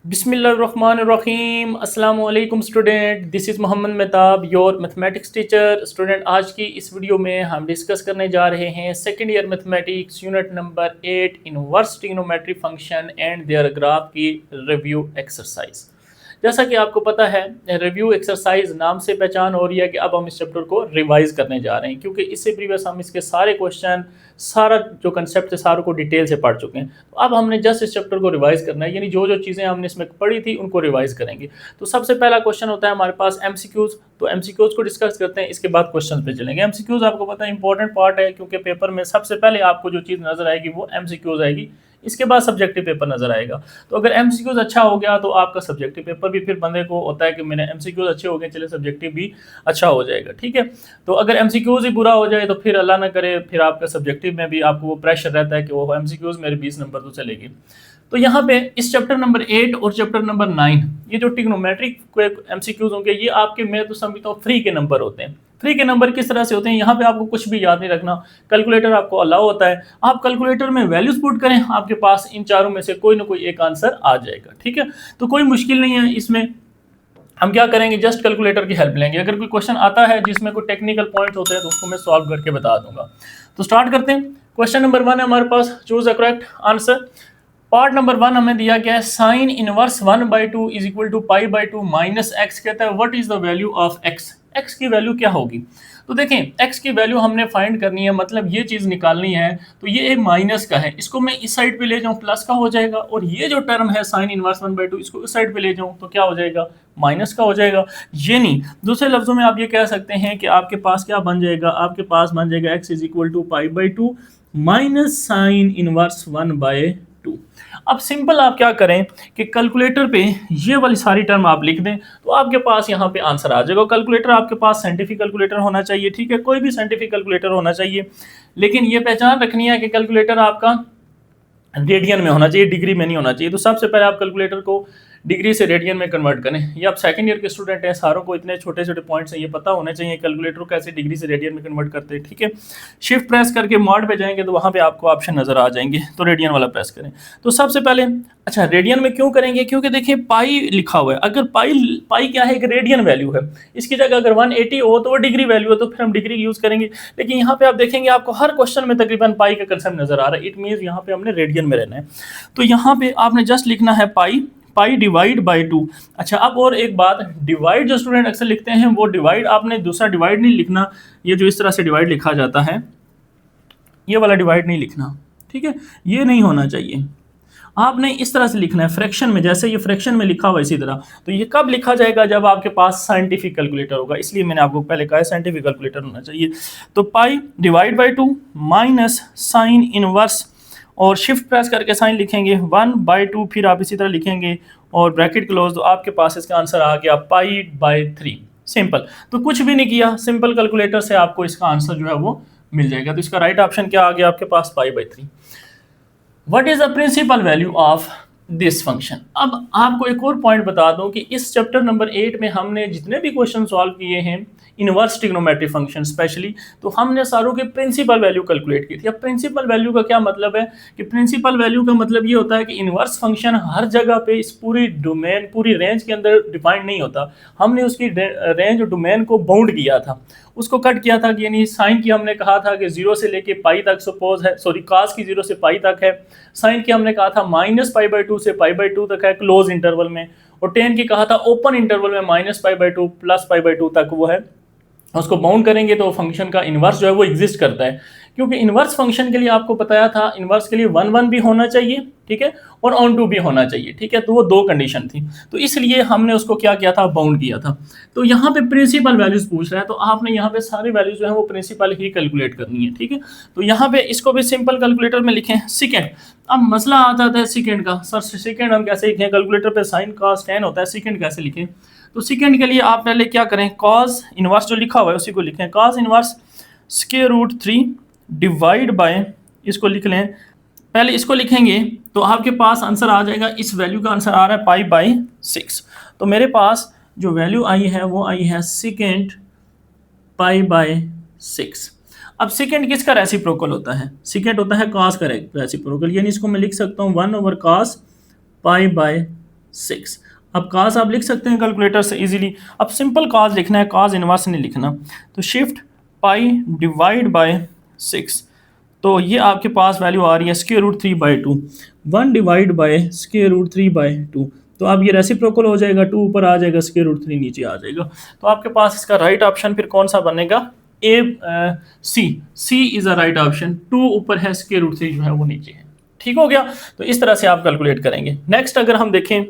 बिस्मिल्लाहिर्रहमानिर्रहीम अस्सलाम वालेकुम student, this is Mohammad Mehtab your mathematics teacher. Student, आज की इस वीडियो में हम डिस्कस करने जा रहे हैं second year mathematics unit number 8 inverse trigonometry function and their graph की रिव्यू एक्सरसाइज। जैसा कि आपको पता है, रिव्यू एक्सरसाइज नाम से पहचान हो रही है कि अब हम इस चैप्टर को रिवाइज करने जा रहे हैं, क्योंकि इससे प्रीवियस हम इसके सारे क्वेश्चन, सारा जो कंसेप्ट है, सारों को डिटेल से पढ़ चुके हैं। तो अब हमने जस्ट इस चैप्टर को रिवाइज करना है, यानी जो जो चीज़ें हमने इसमें पढ़ी थी उनको रिवाइज करेंगे। तो सबसे पहला क्वेश्चन होता है हमारे पास एमसीक्यूज। तो एमसीक्यूज को डिस्कस करते हैं, इसके बाद क्वेश्चन पे चलेंगे। एमसीक्यूज आपको पता है इंपॉर्टेंट पार्ट है, क्योंकि पेपर में सबसे पहले आपको जो चीज़ नजर आएगी वो एमसीक्यूज आएगी, इसके बाद सब्जेक्टिव पेपर नजर आएगा। तो अगर एमसीक्यूज अच्छा हो गया तो आपका सब्जेक्टिव पेपर भी फिर बंदे को होता है कि मैंने एमसीक्यूज अच्छे हो गए, चले सब्जेक्टिव भी अच्छा हो जाएगा। ठीक है, तो अगर एमसीक्यूज ही बुरा हो जाए तो फिर अल्लाह ना करे, फिर आपका सब्जेक्टिव में भी आपको वो प्रेशर रहता है कि वो एमसीक्यूज मेरे 20 नंबर तो चलेगी। तो यहाँ पे इस चैप्टर नंबर 8 और चैप्टर नंबर 9 ये जो ट्रिग्नोमेट्रिक एमसीक्यूज होंगे, ये आपके, मैं तो समझता हूँ, फ्री के नंबर होते हैं। फ्री के नंबर किस तरह से होते हैं, यहाँ पे आपको कुछ भी याद नहीं रखना, कैलकुलेटर आपको अलाउ होता है, आप कैलकुलेटर में वैल्यूज पुट करें, आपके पास इन चारों में से कोई ना कोई एक आंसर आ जाएगा। ठीक है, तो कोई मुश्किल नहीं है इसमें। हम क्या करेंगे, जस्ट कैलकुलेटर की हेल्प लेंगे। अगर कोई क्वेश्चन आता है जिसमें कोई टेक्निकल पॉइंट होते हैं तो उसको मैं सॉल्व करके बता दूंगा। तो स्टार्ट करते हैं। क्वेश्चन नंबर 1 है हमारे पास, choose a correct answer. Part number 1 हमें दिया गया है sine inverse 1/2 is equal to pi by two minus x. कहता है what is the value of x. X की वैल्यू क्या होगी। तो देखें, एक्स की वैल्यू हमने फाइंड करनी है, मतलब ये चीज निकालनी है। तो ये एक माइनस का है, इसको मैं इस साइड पे ले जाऊं प्लस का हो जाएगा, और ये जो टर्म है साइन इनवर्स 1/2 इसको इस साइड पे ले जाऊं तो क्या हो जाएगा, माइनस का हो जाएगा। ये नहीं, दूसरे लफ्जों में आप ये कह सकते हैं कि आपके पास क्या बन जाएगा, आपके पास बन जाएगा x is equal to pi by two minus sine inverse 1/2। अब सिंपल आप क्या करें कि कैलकुलेटर पे ये वाली सारी टर्म आप लिख दें, तो आपके पास यहाँ पे आंसर आ जाएगा। कैलकुलेटर आपके पास साइंटिफिक कैलकुलेटर होना चाहिए, ठीक है, कोई भी साइंटिफिक कैलकुलेटर होना चाहिए, लेकिन ये पहचान रखनी है कि कैलकुलेटर आपका रेडियन में होना चाहिए, डिग्री में नहीं होना चाहिए। तो सबसे पहले आप कैलकुलेटर को डिग्री से रेडियन में कन्वर्ट करें। ये आप सेकंड ईयर के स्टूडेंट हैं, सारों को इतने छोटे छोटे पॉइंट्स हैं ये पता होने चाहिए कैलकुलेटर को कैसे डिग्री से रेडियन में कन्वर्ट करते हैं। ठीक है, शिफ्ट प्रेस करके मॉड पे जाएंगे तो वहाँ पे आपको ऑप्शन नजर आ जाएंगे, तो रेडियन वाला प्रेस करें। तो सबसे पहले, अच्छा रेडियन में क्यों करेंगे, क्योंकि देखिए पाई लिखा हुआ है, अगर पाई पाई क्या है, एक रेडियन वैल्यू है, इसकी जगह अगर 180 हो तो वो डिग्री वैल्यू है, तो फिर हम डिग्री यूज करेंगे। लेकिन यहाँ पे आप देखेंगे आपको हर क्वेश्चन में तकरीबन पाई का कंसेप्ट नजर आ रहा है, इट मीन यहाँ पे हमने रेडियन में रहना है। तो यहाँ पे आपने जस्ट लिखना है पाई, पाई डिवाइड बाई 2। अच्छा, अब और एक बात, डिवाइड जो स्टूडेंट अक्सर लिखते हैं वो डिवाइड आपने दूसरा डिवाइड नहीं लिखना, ये जो इस तरह से डिवाइड लिखा जाता है ये वाला डिवाइड नहीं लिखना, ठीक है, ये नहीं होना चाहिए। आपने इस तरह से लिखना है फ्रैक्शन में, जैसे ये फ्रैक्शन में लिखा हुआ इसी तरह। तो ये कब लिखा जाएगा, जब आपके पास साइंटिफिक कैलकुलेटर होगा, इसलिए मैंने आपको पहले कहा साइंटिफिक कैलकुलेटर होना चाहिए। तो pi divide by 2 minus sine inverse, और शिफ्ट प्रेस करके साइन लिखेंगे 1/2, फिर आप इसी तरह लिखेंगे और ब्रैकेट क्लोज, तो आपके पास इसका आंसर आ गया पाई बाई 3। सिंपल, तो कुछ भी नहीं किया, सिंपल कैलकुलेटर से आपको इसका आंसर जो है वो मिल जाएगा। तो इसका राइट ऑप्शन क्या आ गया आपके पास, pi by 3। What is the principal value of this function. अब आपको एक और पॉइंट बता दूं कि इस चैप्टर नंबर 8 में हमने जितने भी क्वेश्चन सॉल्व किए हैं इनवर्स ट्रिग्नोमेट्री फंक्शन स्पेशली, तो हमने सारों के प्रिंसिपल वैल्यू कैलकुलेट की थी। अब प्रिंसिपल वैल्यू का क्या मतलब है कि प्रिंसिपल वैल्यू का मतलब ये होता है कि इनवर्स फंक्शन हर जगह पे इस पूरी डोमेन, पूरी रेंज के अंदर डिफाइंड नहीं होता। हमने उसकी रेंज और डोमेन को बाउंड किया था, उसको कट किया था, कि यानी साइन की हमने कहा था कि 0 से लेके पाई तक सपोज है, सॉरी कास की 0 से पाई तक है। साइन की हमने कहा था माइनस पाई बाई 2 से पाई बाई 2 तक है क्लोज इंटरवल में, और टेन की कहा था ओपन इंटरवल में minus pi by 2 plus pi by 2 तक वो है। उसको बाउंड करेंगे तो फंक्शन का इन्वर्स जो है वो एग्जिस्ट करता है, क्योंकि इन्वर्स फंक्शन के लिए आपको बताया था इन्वर्स के लिए 1 भी होना चाहिए, ठीक है, और ऑन टू भी होना चाहिए, ठीक है, तो वो दो कंडीशन थी, तो इसलिए हमने उसको क्या किया था, बाउंड किया था। तो यहाँ पे प्रिंसिपल वैल्यूज पूछ रहा है, तो आपने यहाँ पे सारी वैल्यूज जो है वो प्रिंसिपल ही कैलकुलेट करनी है, ठीक है। तो यहाँ पे इसको भी सिंपल कैलकुलेटर में लिखें सेकेंड। अब मसला आता है सेकेंड का, सर सेकेंड हम कैसे लिखें, कैलकुलेटर पे साइन कॉस टेन होता है, सेकेंड कैसे लिखें। तो सेकेंड के लिए आप पहले क्या करें, कॉस इनवर्स जो लिखा हुआ है उसी को लिखें, cos inverse square root 3 divide by, इसको लिख लें, पहले इसको लिखेंगे तो आपके पास आंसर आ जाएगा, इस वैल्यू का आंसर आ रहा है पाई बाई 6। तो मेरे पास जो वैल्यू आई है वो आई है सेकेंड पाई बाई 6। अब सेकेंड किसका रेसिप्रोकल होता है, सेकेंड होता है कॉस का रेसिप्रोकल, यानी इसको मैं लिख सकता हूँ 1/cos पाई बाय 6। अब काज आप लिख सकते हैं कैलकुलेटर से इजीली। अब सिंपल काज लिखना है, काज इनवर्स नहीं लिखना। तो शिफ्ट पाई डिवाइड बाय 6, तो ये आपके पास वैल्यू आ रही है √3/2। 1 डिवाइड बाय √3/2, तो अब ये रेसिप्रोकल हो जाएगा, 2 ऊपर आ जाएगा, √3 नीचे आ जाएगा। तो आपके पास इसका राइट ऑप्शन फिर कौन सा बनेगा? सी इज अ राइट ऑप्शन। 2 ऊपर है, √3 जो है वो नीचे है। ठीक हो गया। तो इस तरह से आप कैलकुलेट करेंगे। नेक्स्ट अगर हम देखें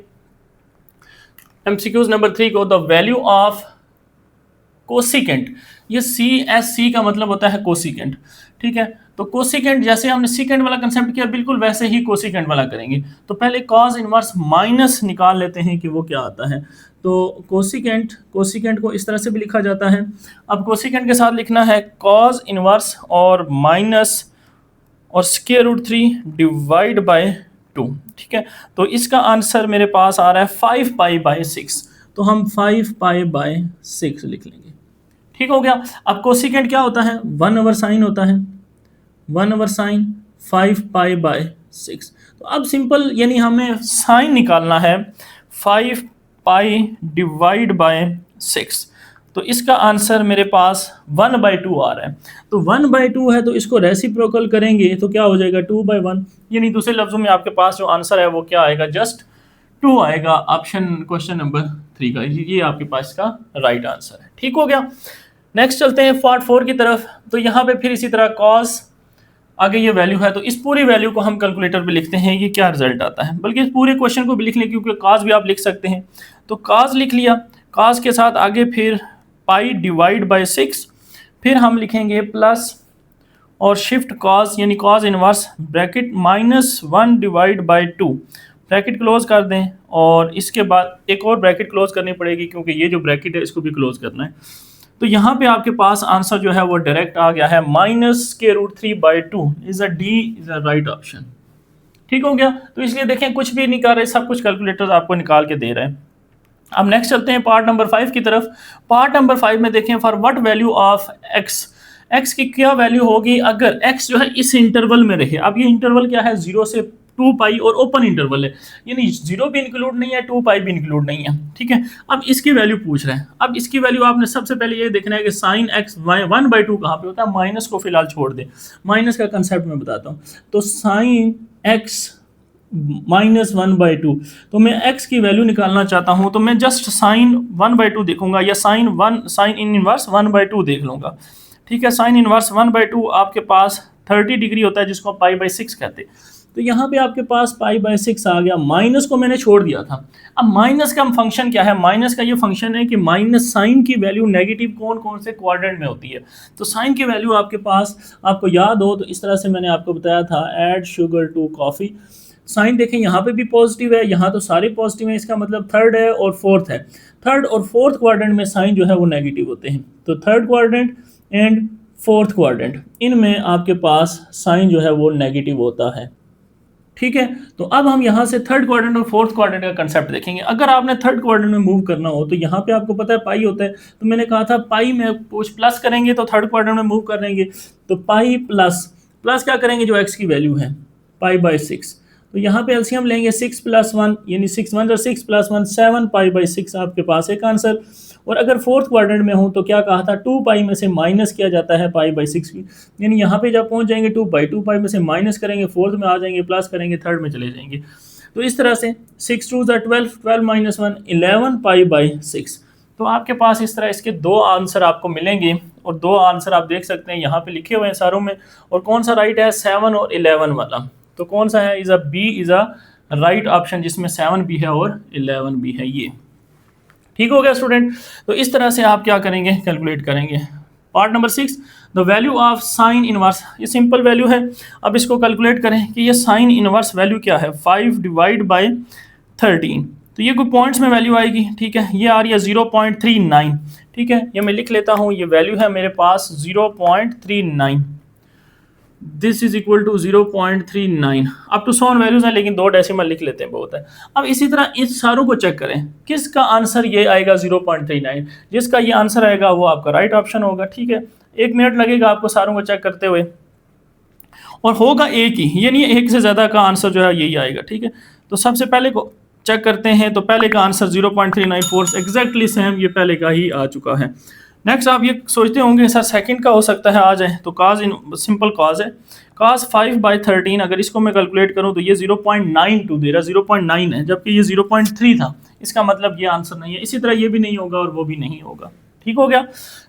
MCQs नंबर 3 को, द वैल्यू ऑफ कोसिकेंट। ये CSC का मतलब होता है कोसिकेंट, ठीक है। तो कोसिकेंट जैसे हमने सीकेंट वाला कंसेप्ट किया, बिल्कुल वैसे ही कोसिकेंट वाला करेंगे। तो पहले कॉज इनवर्स माइनस निकाल लेते हैं कि वो क्या आता है। तो कोसिकेंट को इस तरह से भी लिखा जाता है। अब कोसिकेंट के साथ लिखना है कॉज इनवर्स और माइनस और √3 डिवाइड बाय 2, ठीक है। तो इसका आंसर मेरे पास आ रहा है 5π/6। तो हम 5π/6 लिख लेंगे। ठीक हो गया। अब कोसिकेंट क्या होता है? 1/sin होता है, 1/sin 5π/6। तो अब सिंपल यानी हमें साइन निकालना है 5π डिवाइड बाय 6। तो इसका आंसर मेरे पास 1/2 आ रहा है। तो 1/2 है, तो इसको रेसिप्रोकल करेंगे तो क्या हो जाएगा? 2/1। यानी दूसरे लफ्जों में आपके पास जो आंसर है वो क्या आएगा? जस्ट 2 आएगा। ऑप्शन क्वेश्चन नंबर 3 का ये आपके पास का राइट आंसर है। ठीक हो गया। नेक्स्ट चलते हैं पार्ट 4 की तरफ। तो यहाँ पे फिर इसी तरह कॉस, आगे ये वैल्यू है, तो इस पूरी वैल्यू को हम कैलकुलेटर पे लिखते हैं, ये क्या रिजल्ट आता है। बल्कि इस पूरे क्वेश्चन को भी लिख लें, क्योंकि काज भी आप लिख सकते हैं। तो काज लिख लिया, काज के साथ आगे फिर पाई डिवाइड बाय 6, फिर हम लिखेंगे प्लस और शिफ्ट कॉज यानी cause inverse bracket -1 divide bye 2, bracket close कर दें। और इसके बाद एक और ब्रैकेट क्लोज करनी पड़ेगी, क्योंकि ये जो ब्रैकेट है इसको भी क्लोज करना है। तो यहाँ पे आपके पास आंसर जो है वो डायरेक्ट आ गया है -√3/2 इज अ राइट ऑप्शन। ठीक हो गया। तो इसलिए देखें कुछ भी नहीं कर रहे, सब कुछ कैलकुलेटर आपको निकाल के दे रहे हैं। अब नेक्स्ट चलते हैं पार्ट नंबर 5 की तरफ। पार्ट नंबर 5 में देखें for what value of x की क्या वैल्यू होगी अगर एक्स जो है इस इंटरवल में रहे। अब ये इंटरवल क्या है? 0 से 2π और ओपन इंटरवल है, यानी 0 भी इंक्लूड नहीं है, 2π भी इंक्लूड नहीं है, ठीक है। अब इसकी वैल्यू पूछ रहे हैं। अब इसकी वैल्यू आपने सबसे पहले ये देखना है कि साइन x 1/2 कहाँ पे होता है? माइनस को फिलहाल छोड़ दे, माइनस का कंसेप्ट मैं बताता हूँ। तो साइन x -1/2, तो मैं x की वैल्यू निकालना चाहता हूँ, तो मैं जस्ट साइन 1/2 देखूंगा या साइन इन इनवर्स 1/2 देख लूंगा, ठीक है। साइन इनवर्स 1/2 आपके पास 30 डिग्री होता है, जिसको π/6 कहते हैं। तो यहाँ पे आपके पास π/6 आ गया, माइनस को मैंने छोड़ दिया था। अब माइनस का फंक्शन क्या है? माइनस का ये फंक्शन है कि माइनस साइन की वैल्यू नेगेटिव कौन कौन से क्वाड्रेंट में होती है। तो साइन की वैल्यू आपके पास, आपको याद हो तो इस तरह से मैंने आपको बताया था, add sugar to coffee. Sine देखें यहाँ पे भी पॉजिटिव है, यहाँ तो सारे पॉजिटिव हैं, इसका मतलब थर्ड है और फोर्थ है। थर्ड और फोर्थ क्वाड्रेंट में साइन जो है वो नेगेटिव होते हैं। तो third quadrant and fourth quadrant, इनमें आपके पास साइन जो है वो नेगेटिव होता है, ठीक है। तो अब हम यहाँ से थर्ड क्वाड्रेंट और फोर्थ क्वाड्रेंट का कंसेप्ट देखेंगे। अगर आपने थर्ड क्वाड्रेंट में मूव करना हो तो यहाँ पे आपको पता है पाई होता है, तो मैंने कहा था पाई में कुछ प्लस करेंगे तो थर्ड क्वाड्रेंट में मूव करेंगे। तो पाई प्लस क्या करेंगे? जो एक्स की वैल्यू है π/6। तो यहाँ पे एलसीएम लेंगे 6 + 1, यानी 6 1 6 + 1 7 π/6 आपके पास एक आंसर। और अगर फोर्थ क्वाड्रेंट में हो तो क्या कहा था? 2π में से माइनस किया जाता है π/6 की, यानी यहाँ पे जब पहुँच जाएंगे 2π में से माइनस करेंगे, फोर्थ में आ जाएंगे, प्लस करेंगे, थर्ड में चले जाएंगे। तो इस तरह से 6 2 12, 12 - 1 11 π/6। तो आपके पास इस तरह इसके दो आंसर आपको मिलेंगे, और दो आंसर आप देख सकते हैं यहाँ पे लिखे हुए हैं सारों में। और कौन सा राइट है? 7 और 11 वाला। तो कौन सा है? B is a right option, जिसमें 7 भी है और 11 भी है ये। ठीक हो गया स्टूडेंट। तो इस तरह से आप क्या करेंगे? कैलकुलेट करेंगे। Part number 6, the value of sine inverse. ये सिंपल वैल्यू है। अब इसको कैलकुलेट करें कि ये साइन इनवर्स वैल्यू क्या है? 5 डिवाइड बाय 13। तो ये कोई पॉइंट्स में वैल्यू आएगी, ठीक है। ये आ रही है 0.39, ठीक है। ये मैं लिख लेता हूँ, ये वैल्यू है मेरे पास 0.39। This is equal to 0.39। Up to 100 values हैं, लेकिन 2 डेसिमल लिख लेते हैं, बहुत है। अब इसी तरह इस सारों को चेक करें, किसका आंसर ये आएगा 0.39। जिसका ये आंसर आएगा वो आपका राइट ऑप्शन होगा, ठीक है। 1 मिनट लगेगा आपको सारों को चेक करते हुए, और होगा एक ही, ये नहीं एक से ज़्यादा का आंसर जो है यही आएगा, ठीक है। तो सबसे पहले को चेक करते हैं तो पहले का आंसर 0.394 एग्जैक्टली सेम, ये पहले का ही आ चुका है। नेक्स्ट आप ये सोचते होंगे सर सेकंड का हो सकता है आ जाए, तो काज सिंपल काज है, काज 5/13 अगर इसको मैं कैलकुलेट करूं तो ये 0.92 दे रहा है, 0.9 है, जबकि ये 0.3 था, इसका मतलब ये आंसर नहीं है। इसी तरह ये भी नहीं होगा और वो भी नहीं होगा। ठीक हो गया।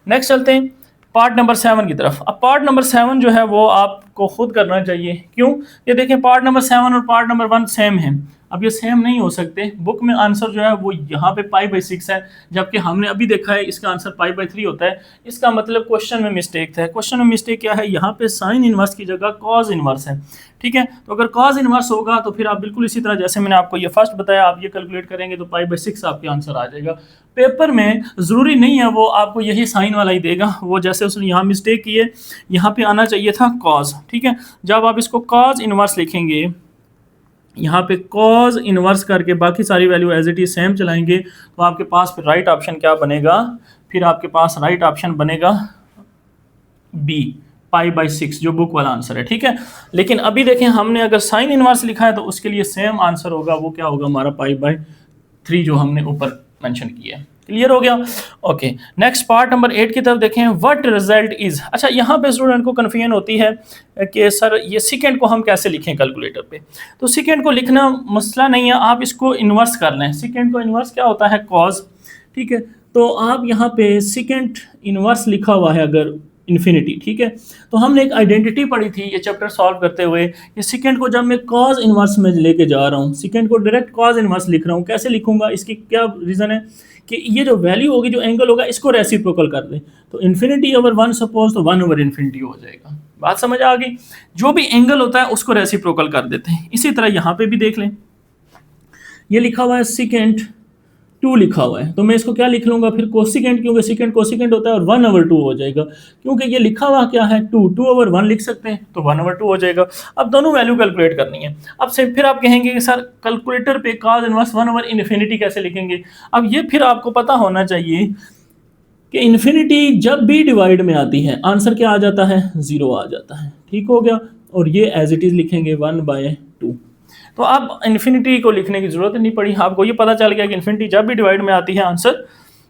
नेक्स्ट चलते हैं पार्ट नंबर 7 की तरफ। अब पार्ट नंबर 7 जो है वो आपको खुद करना चाहिए। क्यों? ये देखें पार्ट नंबर 7 और पार्ट नंबर 1 सेम है। अब ये सेम नहीं हो सकते, बुक में आंसर जो है वो यहाँ पे π/6 है, जबकि हमने अभी देखा है इसका आंसर π/3 होता है। इसका मतलब क्वेश्चन में मिस्टेक था। क्वेश्चन में मिस्टेक क्या है, यहाँ पे साइन इनवर्स की जगह कॉज इनवर्स है। ठीक है, तो अगर कॉज इनवर्स होगा तो फिर आप बिल्कुल इसी तरह जैसे मैंने आपको ये फर्स्ट बताया, आप ये कैलकुलेट करेंगे तो π/6 आपके आंसर आ जाएगा। पेपर में ज़रूरी नहीं है वो आपको यही साइन वाला ही देगा, वो जैसे उसने यहाँ मिस्टेक की है, यहाँ पे आना चाहिए था कॉज। ठीक है, जब आप इसको कॉज इनवर्स लिखेंगे, यहाँ पे कॉज इनवर्स करके बाकी सारी value as it is same चलाएंगे, तो आपके पास फिर राइट ऑप्शन क्या बनेगा, फिर आपके पास राइट ऑप्शन बनेगा बी, π/6, जो बुक वाला आंसर है। ठीक है, लेकिन अभी देखें हमने अगर साइन इनवर्स लिखा है तो उसके लिए सेम आंसर होगा, वो क्या होगा हमारा π/3 जो हमने ऊपर मेंशन किया है। क्लियर हो गया? ओके, नेक्स्ट पार्ट नंबर 8 की तरफ देखें, व्हाट रिजल्ट इज। अच्छा, यहाँ पे स्टूडेंट को कन्फ्यूजन होती है कि सर ये सेकेंड को हम कैसे लिखें कैलकुलेटर पे। तो सेकेंड को लिखना मसला नहीं है, आप इसको इन्वर्स कर लें। सेकेंड को इन्वर्स क्या होता है, कॉज। ठीक है, तो आप यहाँ पे सेकेंड इन्वर्स लिखा हुआ है अगर इन्फिनिटी। ठीक है, तो हमने एक आइडेंटिटी पढ़ी थी ये चैप्टर सॉल्व करते हुए, कि सेकेंड को जब मैं कॉज इनवर्स में लेके जा रहा हूँ, सेकेंड को डायरेक्ट कॉज इनवर्स लिख रहा हूँ, कैसे लिखूंगा, इसकी क्या रीज़न है कि ये जो वैल्यू होगी, जो एंगल होगा, इसको रेसिप्रोकल कर दें, तो इन्फिनिटी ओवर 1 सपोज, तो 1 ओवर इन्फिनिटी हो जाएगा। बात समझ आ गई? जो भी एंगल होता है उसको रेसिप्रोकल कर देते हैं। इसी तरह यहाँ पे भी देख लें, ये लिखा हुआ है सेकेंड 2 लिखा हुआ है, तो मैं इसको क्या लिख लूंगा फिर, कोसिकेंट, क्योंकि सेकेंड कोसिकेंट होता है, और 1/2 हो जाएगा, क्योंकि ये लिखा हुआ क्या है 2/1 लिख सकते हैं, तो 1/2 हो जाएगा। अब दोनों वैल्यू कैलकुलेट करनी है। अब से फिर आप कहेंगे कि सर कैलकुलेटर पे cos इनवर्स 1/∞ कैसे लिखेंगे। अब ये फिर आपको पता होना चाहिए कि इन्फिनिटी जब भी डिवाइड में आती है आंसर क्या आ जाता है, 0 आ जाता है। ठीक हो गया, और ये एज इट इज लिखेंगे 1/2। तो अब इन्फिनिटी को लिखने की जरूरत नहीं पड़ी, आपको ये पता चल गया कि इन्फिनिटी जब भी डिवाइड में आती है आंसर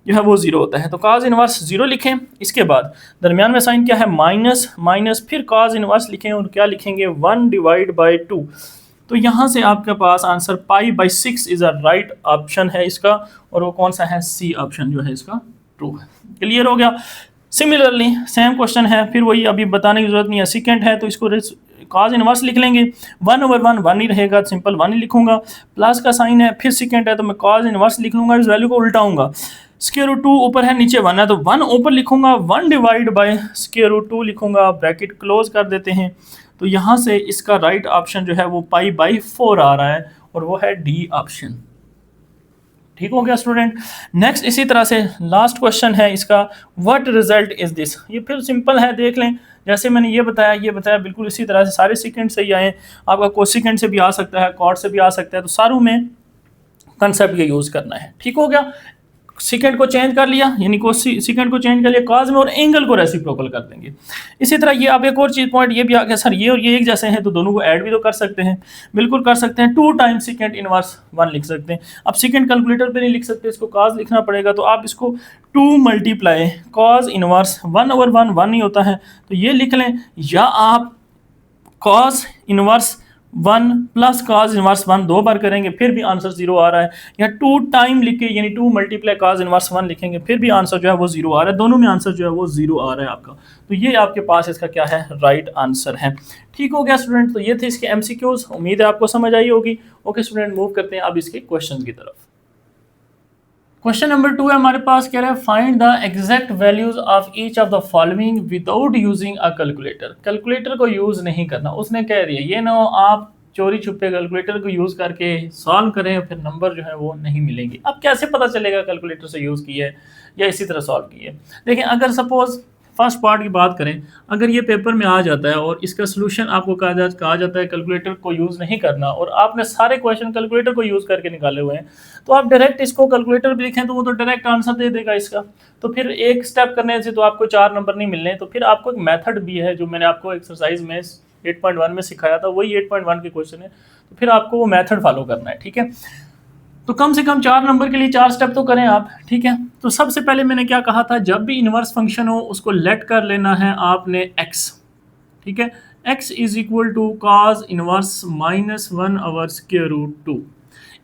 जो है वो 0 होता है। तो cos इनवर्स 0 लिखें, इसके बाद दरमियान में साइन क्या है, माइनस माइनस, फिर cos इनवर्स लिखें और क्या लिखेंगे 1/2। तो यहाँ से आपके पास answer π/6 is a right option है इसका, और वो कौन सा है, सी ऑप्शन जो है इसका ट्रू है। क्लियर हो गया? सिमिलरली सेम क्वेश्चन है, फिर वही अभी बताने की जरूरत नहीं है। सेकेंड है तो इसको cos इनवर्स लिख लेंगे, 1/1 1 ही रहेगा, सिंपल 1 ही लिखूंगा, प्लस का साइन है, फिर सेकेंड है तो मैं cos इनवर्स लिख लूंगा, इस वैल्यू को उल्टाऊंगा, √2 ऊपर है नीचे 1 है, तो 1 ऊपर लिखूंगा, 1/√2 लिखूंगा, ब्रैकेट क्लोज कर देते हैं। तो यहाँ से इसका राइट ऑप्शन जो है वो π/4 आ रहा है, और वो है डी ऑप्शन। ठीक हो गया स्टूडेंट? नेक्स्ट इसी तरह से लास्ट क्वेश्चन है इसका, व्हाट रिजल्ट इज दिस। ये फिर सिंपल है, देख लें, जैसे मैंने ये बताया बिल्कुल इसी तरह से, सारे सेकंड से ही आए, आपका कोसिकेंड से भी आ सकता है, कॉट से भी आ सकता है, तो सारों में कंसेप्ट ये यूज़ करना है। ठीक हो गया? सेकेंड को चेंज कर लिया, यानी सेकेंड को चेंज कर लिया कॉज में, और एंगल को रेसिप्रोकल कर देंगे। इसी तरह ये आप एक और चीज पॉइंट ये भी आ गया, सर ये और ये एक जैसे हैं तो दोनों को ऐड भी तो कर सकते हैं, बिल्कुल कर सकते हैं, 2 टाइम्स सेकेंड इनवर्स 1 लिख सकते हैं। अब सेकेंड कैलकुलेटर पे नहीं लिख सकते, इसको कॉज लिखना पड़ेगा, तो आप इसको 2 × cos इनवर्स 1/1 1 ही होता है, तो ये लिख लें, या आप cos इनवर्स 1 + cos इनवर्स 1 2 बार करेंगे फिर भी आंसर 0 आ रहा है, या 2 टाइम लिख के यानी 2 × cos इनवर्स 1 लिखेंगे फिर भी आंसर जो है वो 0 आ रहा है, दोनों में आंसर जो है वो 0 आ रहा है आपका। तो ये आपके पास इसका क्या है, राइट आंसर है। ठीक हो गया स्टूडेंट? तो ये थे इसके MCQs, उम्मीद है आपको समझ आई होगी। ओके स्टूडेंट, मूव करते हैं अब इसके क्वेश्चन की तरफ। क्वेश्चन नंबर 2 है हमारे पास, कह रहा है find the exact values of each of the following without using a calculator. Calculator को यूज नहीं करना, उसने कह रही है, ये ना आप चोरी छुपे कैलकुलेटर को यूज करके सॉल्व करें फिर नंबर जो है वो नहीं मिलेंगे। अब कैसे पता चलेगा कैलकुलेटर से यूज की है या इसी तरह सॉल्व की है। देखिए, अगर सपोज फर्स्ट पार्ट की बात करें, अगर ये पेपर में आ जाता है और इसका सोल्यूशन आपको कहा जाता है कैलकुलेटर को यूज़ नहीं करना, और आपने सारे क्वेश्चन कैलकुलेटर को यूज़ करके निकाले हुए हैं, तो आप डायरेक्ट इसको कैलकुलेटर पे लिखें तो वो तो डायरेक्ट आंसर दे देगा इसका। तो फिर एक स्टेप करने से तो आपको 4 नंबर नहीं मिलने, तो फिर आपको एक मेथड भी है जो मैंने आपको एक्सरसाइज में 8.1 में सिखाया था, वही 8.1 के क्वेश्चन है, तो फिर आपको वो मेथड फॉलो करना है। ठीक है, तो कम से कम 4 नंबर के लिए 4 स्टेप तो करें आप, ठीक है। तो सबसे पहले मैंने क्या कहा था, जब भी इन्वर्स फंक्शन हो उसको लेट कर लेना है आपने x, ठीक है। x is equal to cos inverse -1/√2।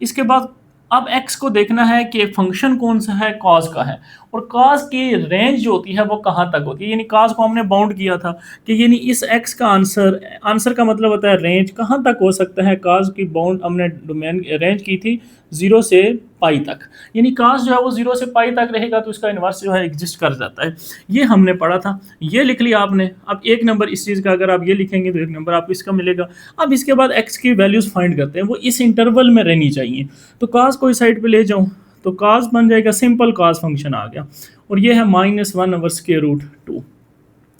इसके बाद अब x को देखना है कि फंक्शन कौन सा है, cos का है, और cos की रेंज जो होती है वो कहाँ तक होती है, यानी cos को हमने बाउंड किया था कि यानी इस x का आंसर का मतलब होता है रेंज कहाँ तक हो सकता है। cos की बाउंड हमने डोमेन रेंज की थी 0 से पाई तक, यानी cos जो है वो 0 से पाई तक रहेगा तो इसका इन्वर्स जो है एग्जिस्ट कर जाता है। ये हमने पढ़ा था, ये लिख लिया आपने। अब 1 नंबर इस चीज़ का अगर आप ये लिखेंगे तो 1 नंबर आपको इसका मिलेगा। अब इसके बाद x की वैल्यूज़ फाइंड करते हैं, वो इस इंटरवल में रहनी चाहिए। तो cos को इस साइड पे ले जाऊँ तो cos बन जाएगा, सिंपल cos फंक्शन आ गया, और ये है -1/√2।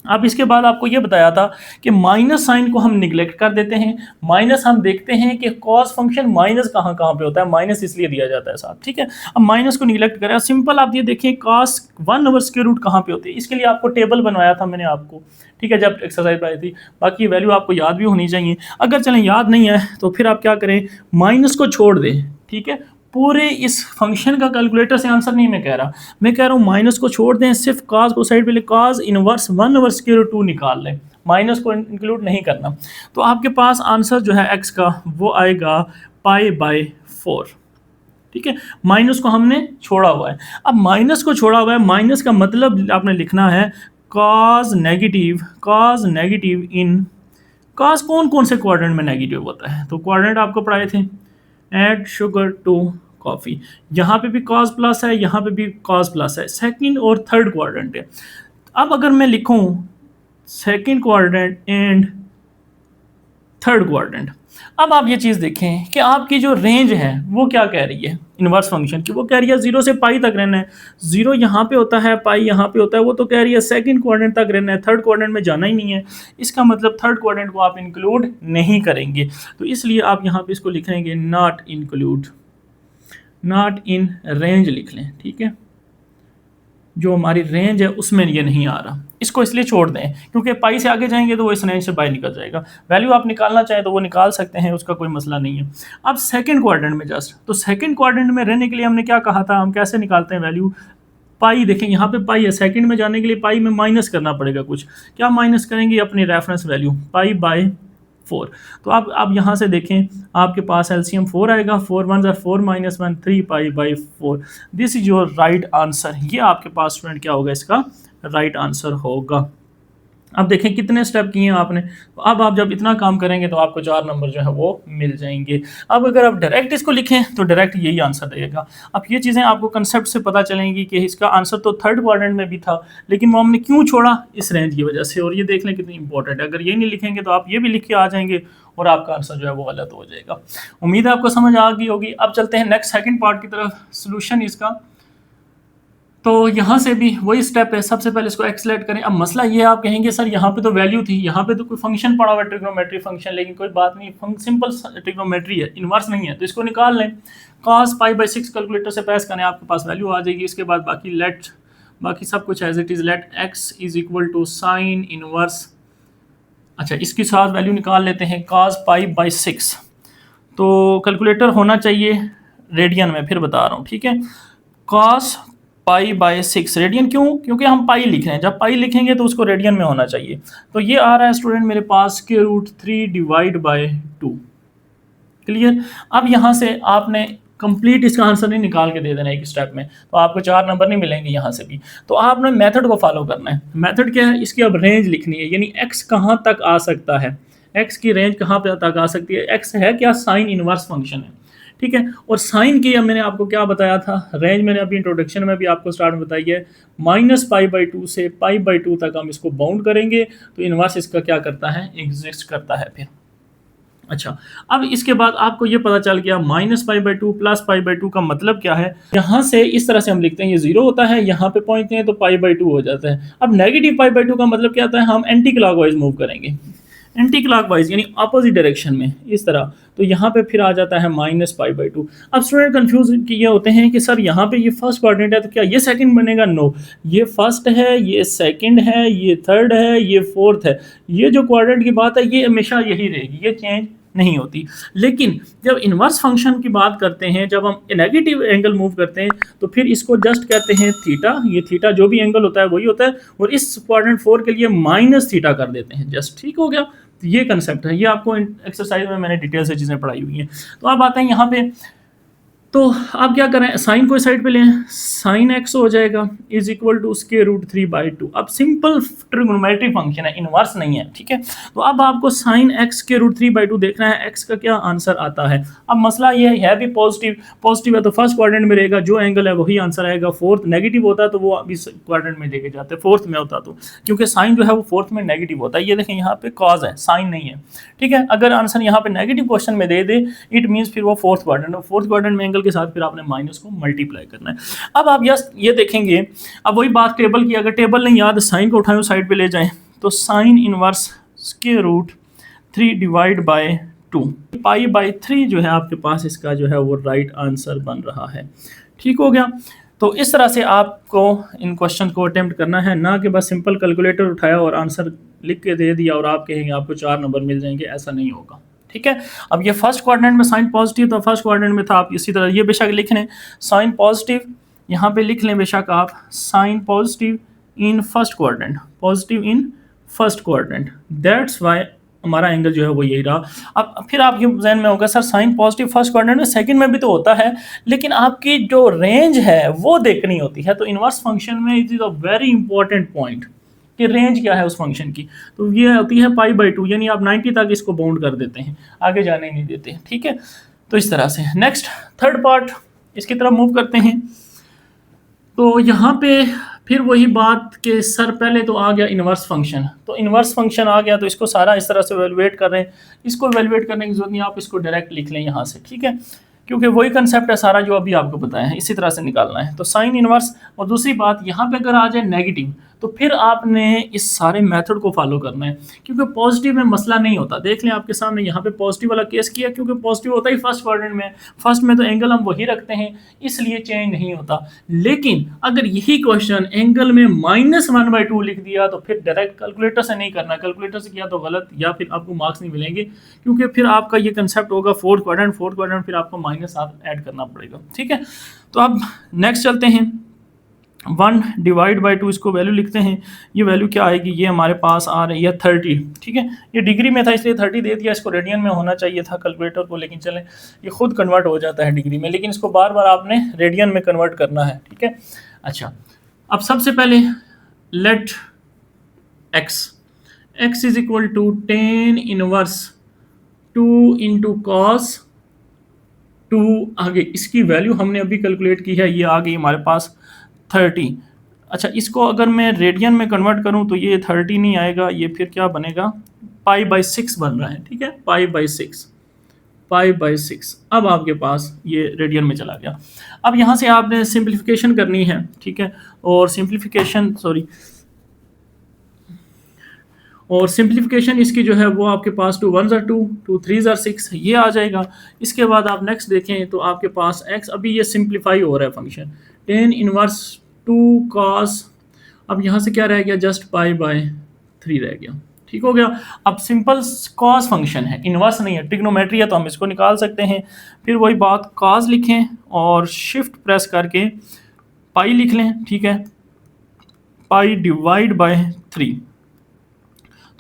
अब इसके बाद आपको ये बताया था कि माइनस साइन को हम निगलेक्ट कर देते हैं, माइनस हम देखते हैं कि कॉस फंक्शन माइनस कहाँ कहाँ पे होता है, माइनस इसलिए दिया जाता है साथ, ठीक है। अब माइनस को निगलेक्ट करें, सिंपल आप ये देखिए cos 1/√2 कहाँ पे होती है। इसके लिए आपको टेबल बनवाया था मैंने आपको, ठीक है, जब एक्सरसाइज आई थी। बाकी वैल्यू आपको याद भी होनी चाहिए। अगर चलें याद नहीं है तो फिर आप क्या करें, माइनस को छोड़ दें, ठीक है। पूरे इस फंक्शन का कैलकुलेटर से आंसर नहीं मैं कह रहा, मैं कह रहा हूँ माइनस को छोड़ दें, सिर्फ cos को साइड पे ले, cos इनवर्स 1/√2 निकाल लें, माइनस को इंक्लूड नहीं करना। तो आपके पास आंसर जो है x का वो आएगा π/4, ठीक है। माइनस को हमने छोड़ा हुआ है। अब माइनस को छोड़ा हुआ है, माइनस का मतलब आपने लिखना है cos नेगेटिव इन, cos कौन कौन से क्वाड्रेंट में नेगेटिव होता है, तो क्वाड्रेंट आपको पढ़ाए थे, ऐड शुगर टू कॉफ़ी, यहाँ पे भी cos प्लस है, यहाँ पे भी cos प्लस है, सेकंड और थर्ड क्वाड्रेंट है। अब अगर मैं लिखूँ second quadrant and third quadrant, अब आप ये चीज़ देखें कि आपकी जो रेंज है वो क्या कह रही है इन्वर्स फंक्शन की, वो कह रही है 0 से पाई तक रहना है। 0 यहाँ पे होता है, पाई यहाँ पे होता है, वो तो कह रही है सेकंड क्वाड्रेंट तक रहना है, थर्ड क्वाड्रेंट में जाना ही नहीं है। इसका मतलब थर्ड क्वाड्रेंट को आप इंक्लूड नहीं करेंगे, तो इसलिए आप यहाँ पे इसको लिखेंगे नॉट इन रेंज लिख लें, ठीक है। जो हमारी रेंज है उसमें ये नहीं आ रहा, इसको इसलिए छोड़ दें क्योंकि पाई से आगे जाएंगे तो वो इस रेंज से बाहर निकल जाएगा। वैल्यू आप निकालना चाहें तो वो निकाल सकते हैं, उसका कोई मसला नहीं है। अब सेकंड क्वाड्रेंट में जस्ट, तो सेकंड क्वाड्रेंट में रहने के लिए हमने क्या कहा था, हम कैसे निकालते हैं वैल्यू, पाई देखें यहाँ पे पाई है, सेकंड में जाने के लिए पाई में माइनस करना पड़ेगा कुछ, क्या माइनस करेंगे अपनी रेफरेंस वैल्यू π/4। तो आप यहाँ से देखें आपके पास एलसीएम 4 आएगा, 4 1 4 -1 3 π/4, this is your right answer. ये आपके पास स्टूडेंट क्या होगा, इसका राइट आंसर होगा। अब देखें कितने स्टेप किए हैं आपने, तो अब आप जब इतना काम करेंगे तो आपको 4 नंबर जो है वो मिल जाएंगे। अब अगर आप डायरेक्ट इसको लिखें तो डायरेक्ट यही आंसर देगा। अब ये चीज़ें आपको कंसेप्ट से पता चलेंगी कि इसका आंसर तो थर्ड क्वाड्रेंट में भी था, लेकिन वो हमने क्यों छोड़ा, इस रेंज की वजह से। और ये देख लें कितनी इंपॉर्टेंट है, अगर ये नहीं लिखेंगे तो आप ये भी लिख के आ जाएंगे और आपका आंसर जो है वो गलत हो जाएगा। उम्मीद है आपको समझ आ गई होगी। अब चलते हैं नेक्स्ट सेकंड पार्ट की तरफ, सोल्यूशन इसका। तो यहाँ से भी वही स्टेप है, सबसे पहले इसको एक्सलेट करें। अब मसला ये है, आप कहेंगे सर यहाँ पे तो वैल्यू थी, यहाँ पे तो कोई फंक्शन पड़ा हुआ है ट्रिग्नोमेट्री फंक्शन, लेकिन कोई बात नहीं, सिंपल ट्रिग्नोमेट्री है, इन्वर्स नहीं है, तो इसको निकाल लें। cos π/6 कैलकुलेटर से पैस करें, आपके पास वैल्यू आ जाएगी। इसके बाद बाकी सब कुछ as it is, let x is equal to sine inverse, अच्छा इसके साथ वैल्यू निकाल लेते हैं cos π/6। तो कैलकुलेटर होना चाहिए रेडियन में, फिर बता रहा हूँ, ठीक है। cos π/6 रेडियन, क्यों, क्योंकि हम पाई लिख रहे हैं, जब पाई लिखेंगे तो उसको रेडियन में होना चाहिए। तो ये आ रहा है स्टूडेंट मेरे पास √3/2, क्लियर। अब यहाँ से आपने कंप्लीट इसका आंसर नहीं निकाल के दे देना एक स्टेप में, तो आपको 4 नंबर नहीं मिलेंगे यहाँ से भी। तो आपने मेथड को फॉलो करना है। मेथड क्या है, इसकी अब रेंज लिखनी है, यानी x कहाँ तक आ सकता है, x की रेंज कहाँ पे तक आ सकती है। x है क्या, साइन इनवर्स फंक्शन है, ठीक है। और साइन की मैंने आपको क्या बताया था, रेंज मैंने अभी इंट्रोडक्शन में भी आपको स्टार्ट में बताई है, -π/2 से π/2 तक हम इसको बाउंड करेंगे तो इनवर्स इसका क्या करता है, एग्जिस्ट करता है फिर। अच्छा, अब इसके बाद आपको ये पता चल गया -π/2 +π/2 का मतलब क्या है। यहाँ से इस तरह से हम लिखते हैं, ये 0 होता है, यहाँ पे पहुँचते हैं तो π/2 हो जाता है। अब नेगेटिव π/2 का मतलब क्या होता है, हम एंटी क्लॉकवाइज मूव करेंगे, एंटी क्लॉकवाइज यानी अपोजिट डायरेक्शन में, इस तरह। तो यहाँ पे फिर आ जाता है -π/2। अब स्टूडेंट कंफ्यूज ये होते हैं कि सर यहाँ पे ये फर्स्ट क्वाड्रेंट है तो क्या ये सेकंड बनेगा, नो, ये फर्स्ट है, ये सेकंड है, ये थर्ड है, ये फोर्थ है। ये जो क्वाड्रेंट की बात है ये हमेशा यही रहेगी, ये चेंज नहीं होती। लेकिन जब इन्वर्स फंक्शन की बात करते हैं, जब हम नेगेटिव एंगल मूव करते हैं तो फिर इसको जस्ट कहते हैं थीटा। ये थीटा जो भी एंगल होता है वही होता है, और इस क्वाड्रेंट 4 के लिए माइनस थीटा कर देते हैं जस्ट। ठीक हो गया, तो ये कंसेप्ट है, ये आपको एक्सरसाइज में मैंने डिटेल से चीज़ें पढ़ाई हुई हैं। तो अब आते हैं यहाँ पे, तो आप क्या करें, साइन को साइड पे लें, साइन एक्स हो जाएगा इज इक्वल टू √3/2। अब सिंपल ट्रिग्नोमेट्री फंक्शन है, इनवर्स नहीं है, ठीक है। तो अब आपको साइन एक्स के √3/2 देखना है, एक्स का क्या आंसर आता है। अब मसला ये है भी पॉजिटिव, पॉजिटिव है तो फर्स्ट क्वाड्रेंट में रहेगा, जो एंगल है वही आंसर आएगा। फोर्थ नेगेटिव होता है तो वो इस क्वाड्रेंट में लेके जाते हैं, फोर्थ में होता तो, क्योंकि साइन जो है वो फोर्थ में नेगेटिव होता है। ये देखें यहाँ पे कॉज है, साइन नहीं है, ठीक है। अगर आंसर यहाँ पे नेगेटिव क्वेश्चन में दे दे, इट मीन्स फिर वो फोर्थ क्वाड्रेंट में एंगल के साथ फिर आपने माइनस को मल्टीप्लाई करना है। अब आप ये देखेंगे, अब वही बात टेबल की, अगर टेबल नहीं याद, साइन को उठाएं साइड पे ले जाएं, तो साइन इनवर्स √3/2 π/3 जो है आपके पास, इसका जो है वो राइट आंसर बन रहा है। ठीक हो गया। तो इस तरह से आपको इन क्वेश्चन को अटेम्प्ट करना है, ना कि बस सिंपल कैलकुलेटर उठाया और आंसर लिख के दे दिया और आप कहेंगे आपको 4 नंबर मिल जाएंगे, ऐसा नहीं होगा। ठीक है। अब ये फर्स्ट क्वाड्रेंट में साइन पॉजिटिव, तो फर्स्ट क्वाड्रेंट में था, आप इसी तरह ये बेशक लिख लें साइन पॉजिटिव, यहाँ पे लिख लें बेशक आप sine positive in first quadrant, positive in first quadrant, that's why हमारा एंगल जो है वो यही रहा। अब फिर आपके जहन में होगा sir sine positive first quadrant में, सेकंड में भी तो होता है, लेकिन आपकी जो रेंज है वो देखनी होती है। तो इनवर्स फंक्शन में it is a very important point कि रेंज क्या है उस फंक्शन की, तो ये होती है π/2, यानी आप 90 तक इसको बाउंड कर देते हैं, आगे जाने नहीं देते। ठीक है, तो इस तरह से नेक्स्ट थर्ड पार्ट इसकी तरफ मूव करते हैं। तो यहाँ पे फिर वही बात कि सर पहले तो आ गया इनवर्स फंक्शन, तो इनवर्स फंक्शन आ गया तो इसको सारा इस तरह से वैल्यूएट कर रहे हैं। इसको वैल्यूएट करने की जरूरत नहीं, आप इसको डायरेक्ट लिख लें यहाँ से, ठीक है, क्योंकि वही कंसेप्ट है सारा जो अभी आपको बताया है, इसी तरह से निकालना है। तो साइन इनवर्स, और दूसरी बात यहाँ पे अगर आ जाए नेगेटिव तो फिर आपने इस सारे मेथड को फॉलो करना है, क्योंकि पॉजिटिव में मसला नहीं होता। देख लें आपके सामने यहाँ पे पॉजिटिव वाला केस किया, क्योंकि पॉजिटिव होता ही फर्स्ट क्वाड्रेंट में, फर्स्ट में तो एंगल हम वही रखते हैं, इसलिए चेंज नहीं होता। लेकिन अगर यही क्वेश्चन एंगल में -1/2 लिख दिया तो फिर डायरेक्ट कैलकुलेटर से नहीं करना, कैलकुलेटर से किया तो गलत, या फिर आपको मार्क्स नहीं मिलेंगे, क्योंकि फिर आपका ये कंसेप्ट होगा फोर्थ क्वाड्रेंट फिर आपको -7 ऐड करना पड़ेगा। ठीक है, तो अब नेक्स्ट चलते हैं, 1/2 इसको वैल्यू लिखते हैं। ये वैल्यू क्या आएगी, ये हमारे पास आ रही है 30। ठीक है, ये डिग्री में था इसलिए 30 दे दिया, इसको रेडियन में होना चाहिए था कैलकुलेटर को, लेकिन चलें ये खुद कन्वर्ट हो जाता है डिग्री में, लेकिन इसको बार बार आपने रेडियन में कन्वर्ट करना है। ठीक है, अच्छा, अब सबसे पहले let x is equal to tan inverse 2 × cos 2, आगे इसकी वैल्यू हमने अभी कैलकुलेट की है, ये आ गई हमारे पास 30। अच्छा, इसको अगर मैं रेडियन में कन्वर्ट करूं तो ये 30 नहीं आएगा, ये फिर क्या बनेगा, π/6 बन रहा है। ठीक है, π/6। अब आपके पास ये रेडियन में चला गया। अब यहाँ से आपने सिंप्लीफिकेशन करनी है, ठीक है, और सिंप्लीफिकेशन इसकी जो है वो आपके पास 2 1 2 2 3 6 ये आ जाएगा। इसके बाद आप नेक्स्ट देखें तो आपके पास x, अभी ये सिंप्लीफाई हो रहा है फंक्शन, tan इनवर्स 2 cos, अब यहाँ से क्या रह गया, जस्ट π/3 रह गया। ठीक हो गया। अब सिंपल cos फंक्शन है, इनवर्स नहीं है, ट्रिग्नोमेट्री है, तो हम इसको निकाल सकते हैं। फिर वही बात cos लिखें और शिफ्ट प्रेस करके पाई लिख लें। ठीक है, π/3,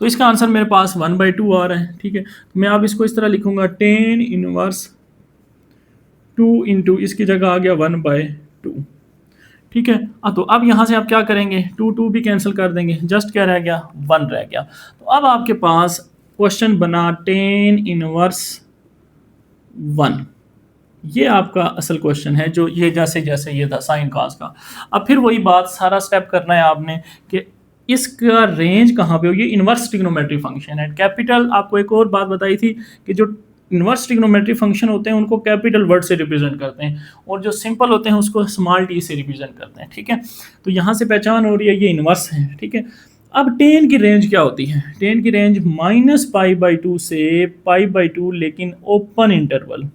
तो इसका आंसर मेरे पास 1/2 आ रहा है। ठीक है, तो मैं अब इसको इस तरह लिखूंगा, tan इनवर्स 2 × इसकी जगह आ गया 1/2। ठीक है, तो अब यहाँ से आप क्या करेंगे, 2 भी कैंसिल कर देंगे, जस्ट क्या रह गया, 1 रह गया। तो अब आपके पास क्वेश्चन बना tan इनवर्स 1, ये आपका असल क्वेश्चन है, जो ये जैसे ये था साइन cos का। अब फिर वही बात, सारा स्टेप करना है आपने कि इसका रेंज कहाँ पे हो, ये इनवर्स ट्रिग्नोमेट्री फंक्शन है। कैपिटल, आपको एक और बात बताई थी कि जो इनवर्स ट्रिग्नोमेट्री फंक्शन होते हैं उनको कैपिटल वर्ड से रिप्रेजेंट करते हैं, और जो सिंपल होते हैं उसको स्मॉल t से रिप्रेजेंट करते हैं। ठीक है, तो यहाँ से पहचान हो रही है ये इनवर्स है। ठीक है, अब tan की रेंज क्या होती है, tan की रेंज -π/2 से π/2, लेकिन ओपन इंटरवल,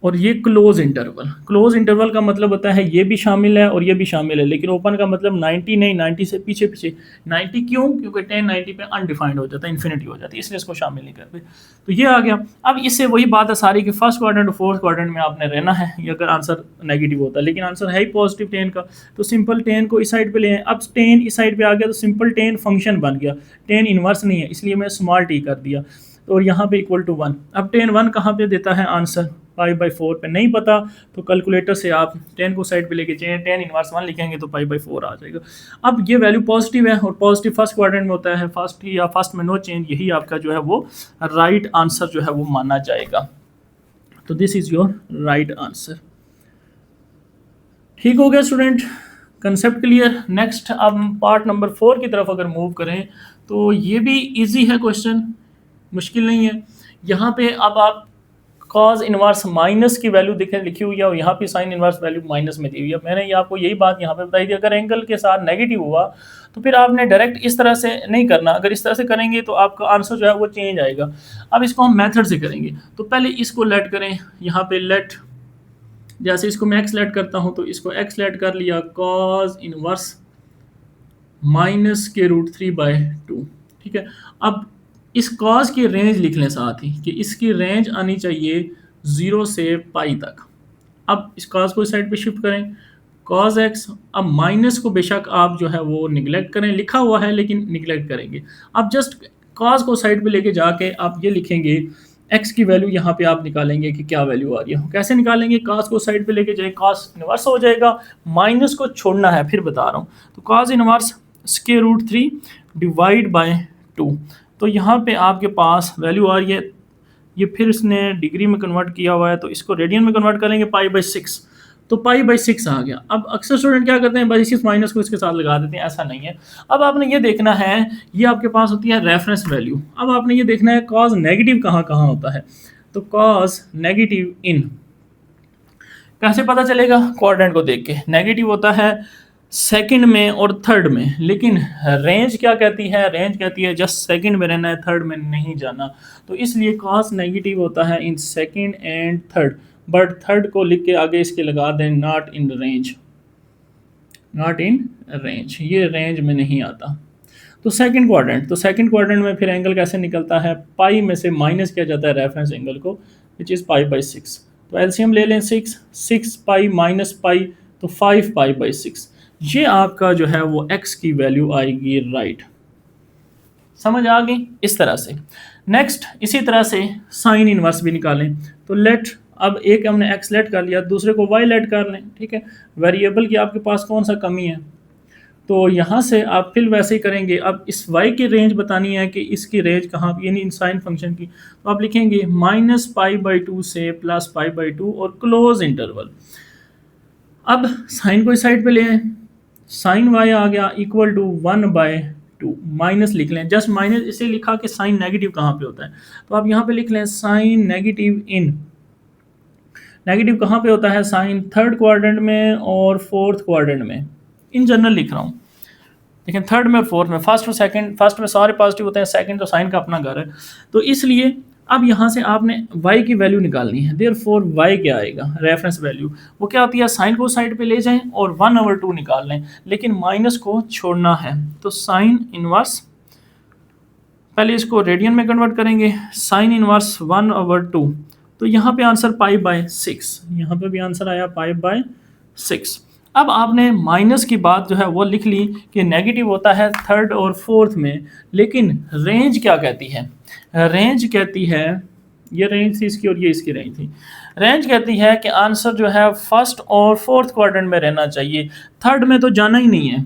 और ये क्लोज इंटरवल का मतलब होता है ये भी शामिल है और ये भी शामिल है, लेकिन ओपन का मतलब 90 नहीं, 90 से पीछे पीछे। 90 क्यों? क्योंकि 10 90 पे अनडिफाइंड हो जाता है, इन्फिनिटी हो जाती है, इसलिए इसको शामिल नहीं करते। तो ये आ गया। अब इससे वही बात है सारी कि फर्स्ट क्वाड्रेंट और फोर्थ क्वाड्रेंट में आपने रहना है, ये अगर आंसर नेगेटिव होता है, लेकिन आंसर है ही पॉजिटिव 10 का, तो सिंपल 10 को इस साइड पे ले आए। अब 10 इस साइड पे आ गया तो सिंपल 10 फंक्शन बन गया, 10 इनवर्स नहीं है, इसलिए मैं स्मॉल टी कर दिया, और यहाँ पे इक्वल टू 1। अब 10 1 कहाँ पे देता है आंसर? 5/4 पे। नहीं पता तो कैलकुलेटर से आप 10 को साइड पे लेके जाइए, 10 इनवर्स 1 लिखेंगे तो 5/4 आ जाएगा। अब ये वैल्यू पॉजिटिव है और पॉजिटिव फर्स्ट क्वाड्रेंट में होता है, फर्स्ट या फर्स्ट में नो चेंज, यही आपका जो है वो राइट आंसर जो है वो माना जाएगा। तो this is your right answer. ठीक हो गया स्टूडेंट, कंसेप्ट क्लियर। नेक्स्ट अब पार्ट नंबर 4 की तरफ अगर मूव करें तो ये भी इजी है क्वेश्चन, मुश्किल नहीं है। यहाँ पे अब आप कॉज इनवर्स माइनस की वैल्यू देखें लिखी हुई है और यहाँ पे साइन इनवर्स वैल्यू माइनस में दी हुई है। मैंने ये आपको यही बात यहाँ पे बताई थी, अगर एंगल के साथ नेगेटिव हुआ तो फिर आपने डायरेक्ट इस तरह से नहीं करना, अगर इस तरह से करेंगे तो आपका आंसर जो है वो चेंज आएगा। अब इसको हम मेथड से करेंगे, तो पहले इसको लेट करें, यहाँ पे लेट, जैसे इसको मैं एक्स लेट करता हूँ तो इसको एक्स लेट कर लिया, कॉज इनवर्स माइनस के √3/2। ठीक है, अब इस कॉज की रेंज लिख लें साथ ही कि इसकी रेंज आनी चाहिए 0 से पाई तक। अब इस कॉज को इस साइड पे शिफ्ट करें, कॉज एक्स। अब माइनस को बेशक आप जो है वो निगलेक्ट करें, लिखा हुआ है लेकिन निगलेक्ट करेंगे। अब जस्ट कॉज को साइड पे लेके जाके आप ये लिखेंगे, एक्स की वैल्यू यहाँ पे आप निकालेंगे कि क्या वैल्यू आ रही है। कैसे निकालेंगे? कॉस को साइड पे लेके जाए, कॉस इनवर्स हो जाएगा, माइनस को छोड़ना है, फिर बता रहा हूँ। तो कॉस इनवर्स √3 डिवाइड बाय 2, तो यहाँ पे आपके पास वैल्यू आ रही है, ये फिर इसने डिग्री में कन्वर्ट किया हुआ है तो इसको रेडियन में कन्वर्ट करेंगे, π/6, तो π/6 आ गया। अब अक्सर स्टूडेंट क्या करते हैं, इस माइनस को इसके साथ लगा देते हैं, ऐसा नहीं है। अब आपने ये देखना है, ये आपके पास होती है रेफरेंस वैल्यू। अब आपने ये देखना है कॉज नेगेटिव कहाँ कहाँ होता है, तो कॉज नेगेटिव इन कैसे पता चलेगा? क्वाड्रेंट को देख के। नेगेटिव होता है सेकंड में और थर्ड में, लेकिन रेंज क्या कहती है? रेंज कहती है जस्ट सेकंड में रहना है, थर्ड में नहीं जाना। तो इसलिए कॉस नेगेटिव होता है in second and third, but third को लिख के आगे इसके लगा दें not in range, not in range, ये रेंज में नहीं आता। तो सेकंड क्वाड्रेंट, तो सेकंड क्वाड्रेंट में फिर एंगल कैसे निकलता है? पाई में से माइनस किया जाता है रेफरेंस एंगल को, विच इज़ π/6। तो एलसीएम ले लें 6 पाई माइनस पाई, तो 5 π/6। ये आपका जो है वो x की वैल्यू आएगी, राइट। समझ आ गई? इस तरह से। नेक्स्ट इसी तरह से साइन इनवर्स भी निकालें, तो लेट, अब एक हमने x लेट कर लिया, दूसरे को y लेट कर लें। ठीक है, वेरिएबल की आपके पास कौन सा कमी है, तो यहाँ से आप फिर वैसे ही करेंगे। अब इस y की रेंज बतानी है कि इसकी रेंज कहाँ, यानी इन साइन फंक्शन की, तो आप लिखेंगे -π/2 से +π/2 और क्लोज इंटरवल। अब साइन को इस साइड पे ले आए, साइन y आ गया इक्वल टू 1/2, माइनस लिख लें, जस्ट माइनस इसे लिखा कि साइन नेगेटिव कहाँ पे होता है, तो आप यहाँ पे लिख लें साइन नेगेटिव इन, नेगेटिव कहाँ पे होता है? साइन थर्ड क्वाड्रेंट में और फोर्थ क्वाड्रेंट में, इन जनरल लिख रहा हूँ। लेकिन थर्ड में और फोर्थ में, फर्स्ट और सेकंड, फर्स्ट में सारे पॉजिटिव होते हैं, सेकंड तो साइन का अपना घर है, तो इसलिए अब यहाँ से आपने y की वैल्यू निकालनी है। देयरफॉर y क्या आएगा? रेफरेंस वैल्यू, वो क्या होती है? साइन को साइड पे ले जाएं और 1/2 निकाल लें, लेकिन माइनस को छोड़ना है। तो साइन इनवर्स, पहले इसको रेडियन में कन्वर्ट करेंगे, साइन इनवर्स 1/2, तो यहाँ पे आंसर π/6, यहाँ पे भी आंसर आया π/6। अब आपने माइनस की बात जो है वो लिख ली कि नेगेटिव होता है थर्ड और फोर्थ में, लेकिन रेंज क्या कहती है? रेंज कहती है, ये रेंज थी इसकी और ये इसकी रेंज थी, रेंज कहती है कि आंसर जो है फर्स्ट और फोर्थ क्वाड्रेंट में रहना चाहिए, थर्ड में तो जाना ही नहीं है,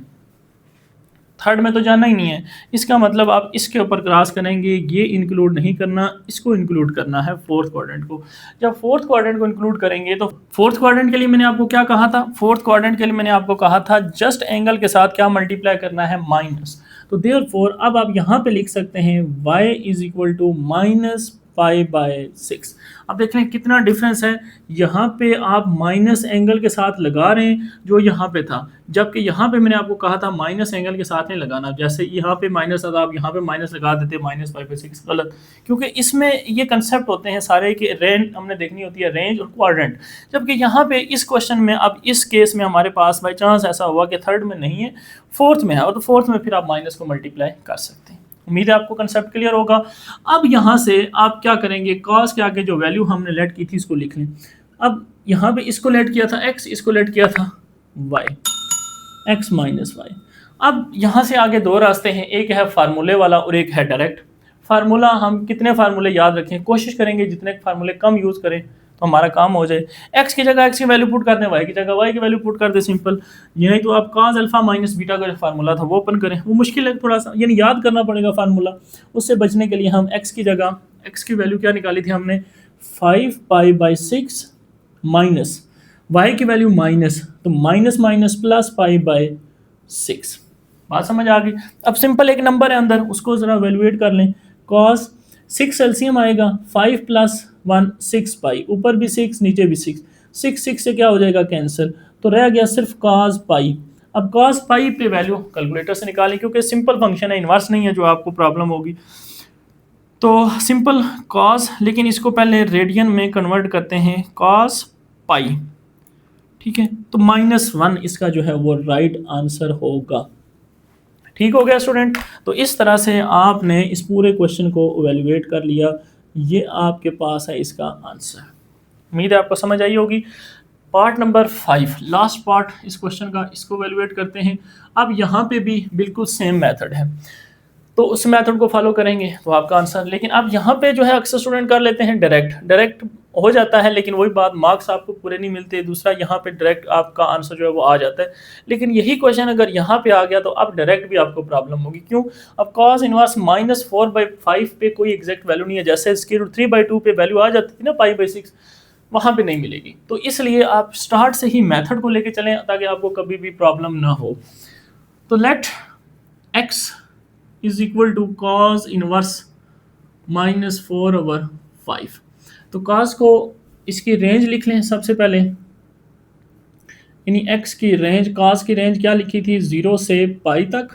थर्ड में तो जाना ही नहीं है। इसका मतलब आप इसके ऊपर क्रॉस करेंगे, ये इंक्लूड नहीं करना, इसको इंक्लूड करना है फोर्थ क्वाड्रेंट को। जब फोर्थ क्वाड्रेंट को इंक्लूड करेंगे तो फोर्थ क्वाड्रेंट के लिए मैंने आपको क्या कहा था? फोर्थ क्वाड्रेंट के लिए मैंने आपको कहा था जस्ट एंगल के साथ क्या मल्टीप्लाई करना है? माइनस। तो देयरफॉर अब आप यहाँ पे लिख सकते हैं y इज इक्वल टू π/6। अब देख लें कितना डिफरेंस है। यहाँ पे आप माइनस एंगल के साथ लगा रहे हैं जो यहाँ पे था, जबकि यहाँ पे मैंने आपको कहा था माइनस एंगल के साथ नहीं लगाना। जैसे यहाँ पे माइनस था तो आप यहाँ पे माइनस लगा देते, -π/6 गलत, क्योंकि इसमें ये कंसेप्ट होते हैं सारे कि रेंज हमने देखनी होती है, रेंज और क्वाड्रेंट। जबकि यहाँ पे इस क्वेश्चन में, अब इस केस में हमारे पास बाई चांस ऐसा हुआ कि थर्ड में नहीं है, फोर्थ में है, और तो फोर्थ में फिर आप माइनस को मल्टीप्लाई कर सकते हैं। उम्मीद है आपको कंसेप्ट क्लियर होगा। अब यहाँ से आप क्या करेंगे, कॉस के आगे जो वैल्यू हमने लेट की थी इसको लिख लें। अब यहाँ पे इसको लेट किया था x, इसको लेट किया था y, x माइनस वाई। अब यहाँ से आगे दो रास्ते हैं, एक है फार्मूले वाला और एक है डायरेक्ट। फार्मूला हम कितने फार्मूले याद रखें, कोशिश करेंगे जितने फार्मूले कम यूज़ करें तो हमारा काम हो जाए। x की जगह x की वैल्यू पुट कर दें, y की जगह y की वैल्यू पुट कर दें, सिंपल। यही तो आप cos अल्फा माइनस बीटा का जो फार्मूला था वो ओपन करें। वो मुश्किल है थोड़ा सा, यानी याद करना पड़ेगा फार्मूला। उससे बचने के लिए हम x की जगह, x की वैल्यू क्या निकाली थी हमने, 5π/6 माइनस y की वैल्यू माइनस, तो माइनस माइनस प्लस π/6। बात समझ आ गई। अब सिंपल एक नंबर है अंदर, उसको ज़रा वैल्यूएट कर लें। cos 6 एलसीएम आएगा, 5 + 1 6 पाई, ऊपर भी 6 नीचे भी 6, 6 से क्या हो जाएगा कैंसिल, तो रह गया सिर्फ cos पाई। अब cos पाई पे वैल्यू कैलकुलेटर से निकालें, क्योंकि सिंपल फंक्शन है, इन्वर्स नहीं है जो आपको प्रॉब्लम होगी। तो सिंपल cos, लेकिन इसको पहले रेडियन में कन्वर्ट करते हैं, cos पाई, ठीक है। तो -1 इसका जो है वो राइट आंसर होगा। ठीक हो गया स्टूडेंट। तो इस तरह से आपने इस पूरे क्वेश्चन को इवेलुएट कर लिया, ये आपके पास है इसका आंसर। उम्मीद है आपको समझ आई होगी। पार्ट नंबर 5, लास्ट पार्ट इस क्वेश्चन का, इसको इवेलुएट करते हैं। अब यहाँ पे भी बिल्कुल सेम मेथड है, तो उस मेथड को फॉलो करेंगे तो आपका आंसर। लेकिन अब यहाँ पे जो है अक्सर स्टूडेंट कर लेते हैं डायरेक्ट हो जाता है, लेकिन वही बात, मार्क्स आपको पूरे नहीं मिलते। दूसरा यहाँ पे डायरेक्ट आपका आंसर जो है वो आ जाता है, लेकिन यही क्वेश्चन अगर यहाँ पे आ गया तो अब डायरेक्ट भी आपको प्रॉब्लम होगी। क्यों? अब cos इनवर्स -4/5 पे कोई एग्जैक्ट वैल्यू नहीं है। जैसे स्क्वायर रूट 3/2 पे वैल्यू आ जाती थी ना π/6, वहाँ पे नहीं मिलेगी। तो इसलिए आप स्टार्ट से ही मेथड को लेके चलें ताकि आपको कभी भी प्रॉब्लम ना हो। तो let x is equal to cos inverse -4/5। तो cos को इसकी रेंज लिख लें सबसे पहले, यानी x की रेंज, cos की रेंज क्या लिखी थी, 0 से पाई तक,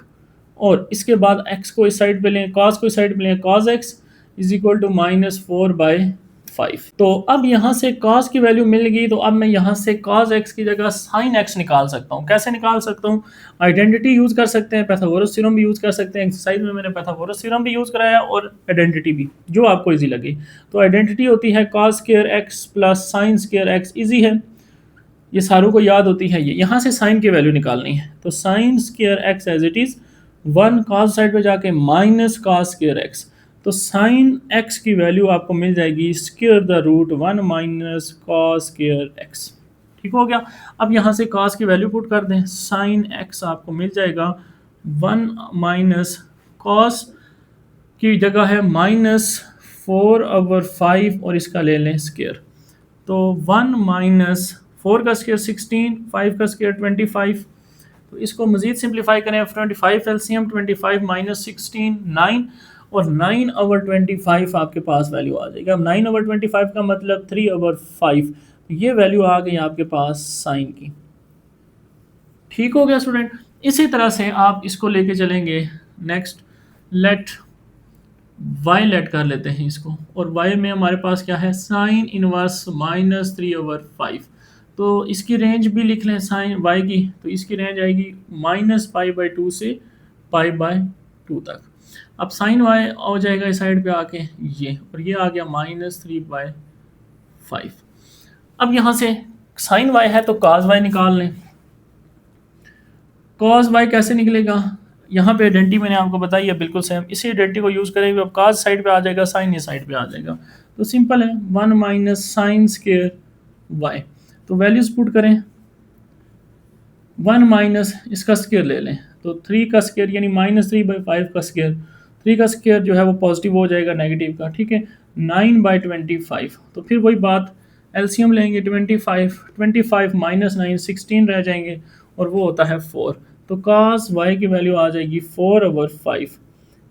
और इसके बाद x को इस साइड पे लें, cos को इस साइड पे लें, cos x is equal to -4/5। तो अब यहाँ से cos की वैल्यू मिल गई, तो अब मैं यहाँ से cos x की जगह sin x निकाल सकता हूँ। कैसे निकाल सकता हूँ? आइडेंटिटी यूज़ कर सकते हैं, पाइथागोरस थ्योरम भी यूज़ कर सकते हैं। एक्सरसाइज में मैंने पाइथागोरस थ्योरम भी यूज़ कराया और आइडेंटिटी भी, जो आपको ईजी लगे। तो आइडेंटिटी होती है cos square x plus sin square x, easy है, ये सारों को याद होती है। ये यहाँ से साइन की वैल्यू निकालनी है, तो sin square x as it is 1, cos side पे जाके माइनस cos स्क्वायर x, तो sin x की वैल्यू आपको मिल जाएगी square the root 1 minus cos square x। ठीक हो गया। अब यहाँ से cos की वैल्यू पुट कर दें, sin x आपको मिल जाएगा 1 माइनस cos की जगह है -4/5 और इसका ले लें स्क्वायर, तो 1 माइनस 4 का स्क्वायर 16, 5 का स्क्वायर 25। तो इसको मज़ीद सिंप्लीफाई करें, 25 एलसीएम, 25 माइनस 16 9, और 9/25 आपके पास वैल्यू आ जाएगी। अब 9/25 का मतलब 3/5, तो ये वैल्यू आ गई आपके पास साइन की। ठीक हो गया स्टूडेंट। इसी तरह से आप इसको लेके चलेंगे। नेक्स्ट लेट y लेट कर लेते हैं इसको, और y में हमारे पास क्या है, साइन इनवर्स -3/5। तो इसकी रेंज भी लिख लें साइन y की, तो इसकी रेंज आएगी -π/2 से π/2 तक। अब साइन y हो जाएगा इस साइड पे आके ये, और ये आ गया -3/5। अब यहाँ से साइन y है तो cos y निकाल लें। cos y कैसे निकलेगा, यहाँ पे आइडेंटिटी मैंने आपको बताई है, बिल्कुल सेम इसी आइडेंटिटी को यूज़ करेंगे। अब cos साइड पे आ जाएगा, साइन ये साइड पे आ जाएगा, तो सिंपल है 1 माइनस साइन स्क्वायर y। तो वैल्यूज़ पुट करें, 1 माइनस इसका स्क्वायर ले लें, तो 3 का स्क्वायर यानी -3/5 का स्क्वायर, 3 का स्क्वायर जो है वो पॉजिटिव हो जाएगा नेगेटिव का, ठीक है, 9/25। तो फिर वही बात, एलसीएम लेंगे 25 माइनस 9 16 रह जाएंगे, और वो होता है 4। तो cos y की वैल्यू आ जाएगी 4/5।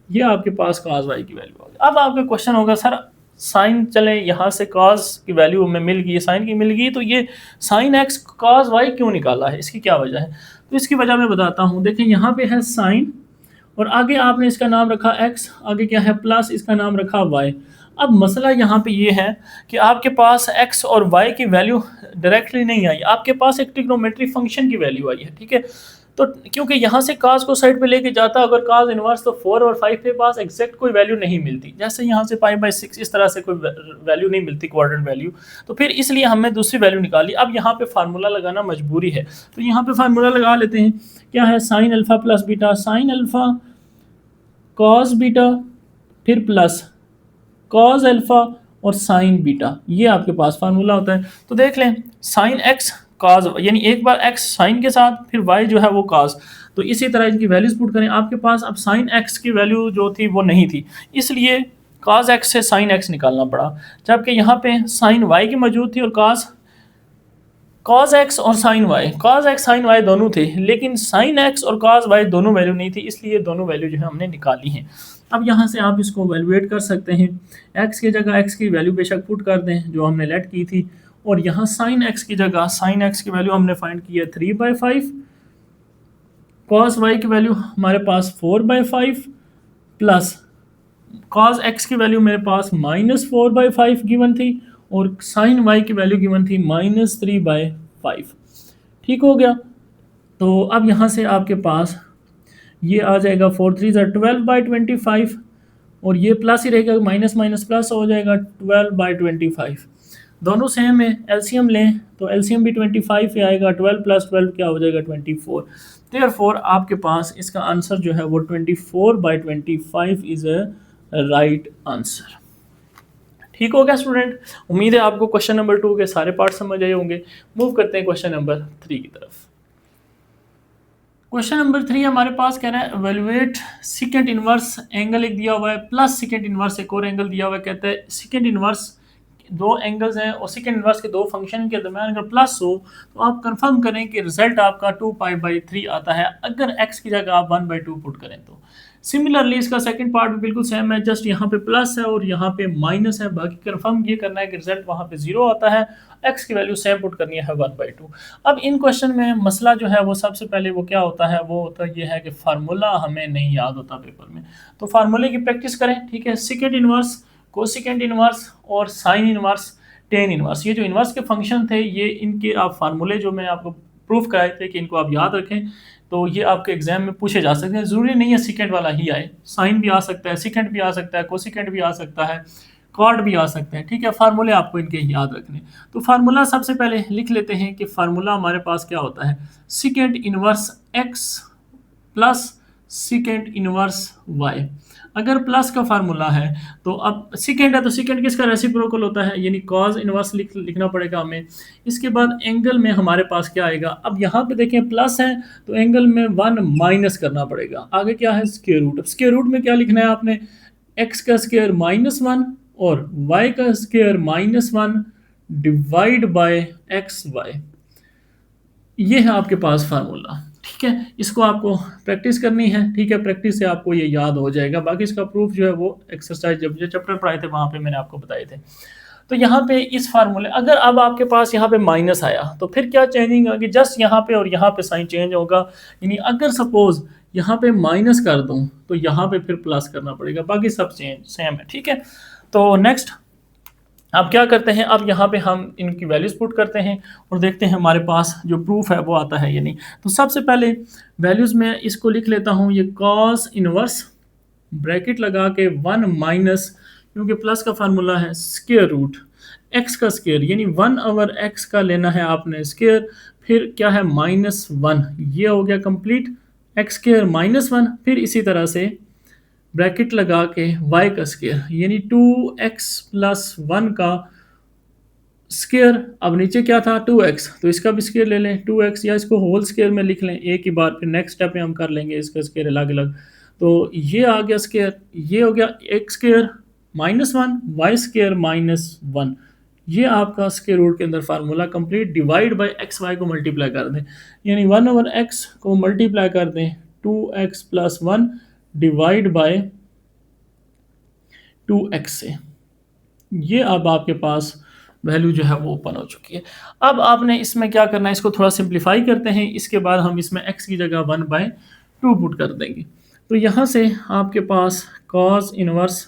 ये आपके पास cos y की वैल्यू आ गई। अब आपका क्वेश्चन होगा, सर साइन चले यहाँ से कॉस की वैल्यू हमें मिल गई, साइन की मिल गई, तो ये साइन एक्स कॉस वाई क्यों निकाला है, इसकी क्या वजह है? तो इसकी वजह मैं बताता हूँ। देखें यहाँ पे है साइन और आगे आपने इसका नाम रखा x, आगे क्या है प्लस, इसका नाम रखा y। अब मसला यहाँ पे ये है कि आपके पास x और y की वैल्यू डायरेक्टली नहीं आई, आपके पास एक ट्रिग्नोमेट्री फंक्शन की वैल्यू आई है, ठीक है। तो क्योंकि यहाँ से cos को साइड पे लेके जाता अगर cos इनवर्स, तो 4 और 5 के पास एग्जैक्ट कोई वैल्यू नहीं मिलती, जैसे यहाँ से π/6 इस तरह से कोई वैल्यू नहीं मिलती क्वाड्रेंट वैल्यू। तो फिर इसलिए हमने दूसरी वैल्यू निकाली। अब यहाँ पे फार्मूला लगाना मजबूरी है, तो यहाँ पे फार्मूला लगा लेते हैं। क्या है, sine alpha plus beta, sine alpha cos beta, फिर प्लस कॉस अल्फा और साइन बीटा, ये आपके पास फार्मूला होता है। तो देख लें, साइन एक्स कॉस, यानी एक बार एक्स साइन के साथ, फिर वाई जो है वो कॉस, तो इसी तरह इनकी वैल्यूज पुट करें। आपके पास अब साइन एक्स की वैल्यू जो थी वो नहीं थी, इसलिए कॉस एक्स से साइन एक्स निकालना पड़ा, जबकि यहाँ पे साइन वाई की मौजूद थी और कॉस एक्स और sine y, cos x sine y दोनों थे, लेकिन साइन एक्स और कॉस वाई दोनों वैल्यू नहीं थी, इसलिए दोनों वैल्यू जो है हमने निकाली हैं। अब यहाँ से आप इसको वैल्यूएट कर सकते हैं। एक्स की जगह एक्स की वैल्यू बेशक पुट कर दें जो हमने लेट की थी, और यहाँ साइन एक्स की जगह साइन एक्स की वैल्यू हमने फाइंड की है 3/5, कॉस वाई की वैल्यू हमारे पास 4/5, प्लस कॉस एक्स की वैल्यू मेरे पास -4/5 गिवन थी, और साइन वाई की वैल्यू गिवन थी -3/5। ठीक हो गया। तो अब यहाँ से आपके पास ये आ जाएगा 4 3 12/25, और ये प्लस ही रहेगा, माइनस माइनस प्लस हो जाएगा 12/25। दोनों सेम है, एलसीएम लें तो एलसीएम भी 25 ही आएगा, 12 + 12 क्या हो जाएगा 24। देयरफॉर आपके पास इसका आंसर जो है वो 24/25 इज अ राइट आंसर। ठीक हो गया स्टूडेंट, उम्मीद है आपको क्वेश्चन नंबर 2 के सारे पार्ट समझ आए होंगे। मूव करते हैं क्वेश्चन नंबर 3 की तरफ। क्वेश्चन नंबर 3 हमारे पास कह रहा है एवेलुएट सेकंड इनवर्स एंगल एक दिया हुआ है, प्लस सेकंड इनवर्स एक और एंगल दिया हुआ है। कहता है सेकंड इनवर्स दो एंगल्स हैं और सेकंड इनवर्स के दो फंक्शन के दरमियान अगर प्लस हो तो आप कंफर्म करें कि रिजल्ट आपका 2π/3 आता है अगर x की जगह आप 1/2 पुट करें तो। सिमिलरली इसका सेकंड पार्ट भी बिल्कुल सेम है, जस्ट यहाँ पे प्लस है और यहाँ पे माइनस है। बाकी कंफर्म ये करना है कि रिजल्ट वहाँ पे 0 आता है, x की वैल्यू सेम पुट करनी है 1/2। अब इन क्वेश्चन में मसला जो है वो सबसे पहले वो क्या होता है, वो होता ये है कि फार्मूला हमें नहीं याद होता पेपर में, तो फार्मूले की प्रैक्टिस करें। ठीक है, सेकंड इनवर्स, कोसेकेंड इनवर्स और साइन इनवर्स, टेन इनवर्स, ये जो इनवर्स के फंक्शन थे ये इनके आप फार्मूले जो मैंने आपको प्रूफ कराए थे कि इनको आप याद रखें, तो ये आपके एग्जाम में पूछे जा सकते हैं। ज़रूरी नहीं है सेकंड वाला ही आए, साइन भी आ सकता है, सेकंड भी आ सकता है, कोसेकेंड भी आ सकता है, कॉर्ड भी आ सकते हैं। ठीक है, फार्मूले आपको इनके याद रखने। तो फार्मूला सबसे पहले लिख लेते हैं कि फार्मूला हमारे पास क्या होता है, second inverse x plus second inverse y. अगर प्लस का फार्मूला है तो अब सेकंड है तो सेकंड किसका रेसिप्रोकल होता है, यानी कॉस इनवर्स लिखना पड़ेगा हमें। इसके बाद एंगल में हमारे पास क्या आएगा, अब यहाँ पे देखें प्लस है तो एंगल में 1 माइनस करना पड़ेगा। आगे क्या है, स्क्वायर रूट। अब स्क्वायर रूट में क्या लिखना है आपने, एक्स का स्क्वायर -1 और वाई का square -1 divide by x y. ये है आपके पास फार्मूला। ठीक है, इसको आपको प्रैक्टिस करनी है। ठीक है, प्रैक्टिस से आपको ये याद हो जाएगा। बाकी इसका प्रूफ जो है वो एक्सरसाइज जब जो चैप्टर पढ़ाए थे वहाँ पे मैंने आपको बताए थे। तो यहाँ पे इस फार्मूले, अगर अब आपके पास यहाँ पे माइनस आया तो फिर क्या चेंजिंग होगी, जस्ट यहाँ पे और यहाँ पे साइन चेंज होगा। यानी अगर सपोज यहाँ पे माइनस कर दूँ तो यहाँ पे फिर प्लस करना पड़ेगा, बाकी सब सेम है। ठीक है, तो नेक्स्ट अब क्या करते हैं, अब यहाँ पे हम इनकी वैल्यूज पुट करते हैं और देखते हैं हमारे पास जो प्रूफ है वो आता है या नहीं। तो सबसे पहले वैल्यूज में इसको लिख लेता हूँ, ये कॉस इनवर्स ब्रैकेट लगा के 1 माइनस, क्योंकि प्लस का फार्मूला है स्क्वायर रूट एक्स का स्क्वायर, यानी 1/x का लेना है आपने स्क्वायर, फिर क्या है -1, ये हो गया कंप्लीट, एक्स स्क्वायर -1, फिर इसी तरह से ब्रैकेट लगा के y का स्क्वायर यानी 2x + 1 का स्क्वायर। अब नीचे क्या था 2x, तो इसका भी स्क्वायर ले लें 2x, या इसको होल स्क्वायर में लिख लें एक ही बार, फिर नेक्स्ट स्टेप में हम कर लेंगे इसका स्क्वायर अलग अलग। तो ये आ गया स्क्वायर, ये हो गया x स्क्वायर -1 y स्क्वायर -1, ये आपका स्क्वायर रूट के अंदर formula complete. Divide by x y को मल्टीप्लाई कर दें, यानी 1/x को मल्टीप्लाई कर दें 2x + 1 डिवाइड बाय 2x से। ये अब आपके पास वैल्यू जो है वो ओपन हो चुकी है। अब आपने इसमें क्या करना है, इसको थोड़ा सिंप्लीफाई करते हैं। इसके बाद हम इसमें x की जगह 1/2 पुट कर देंगे। तो यहाँ से आपके पास cos inverse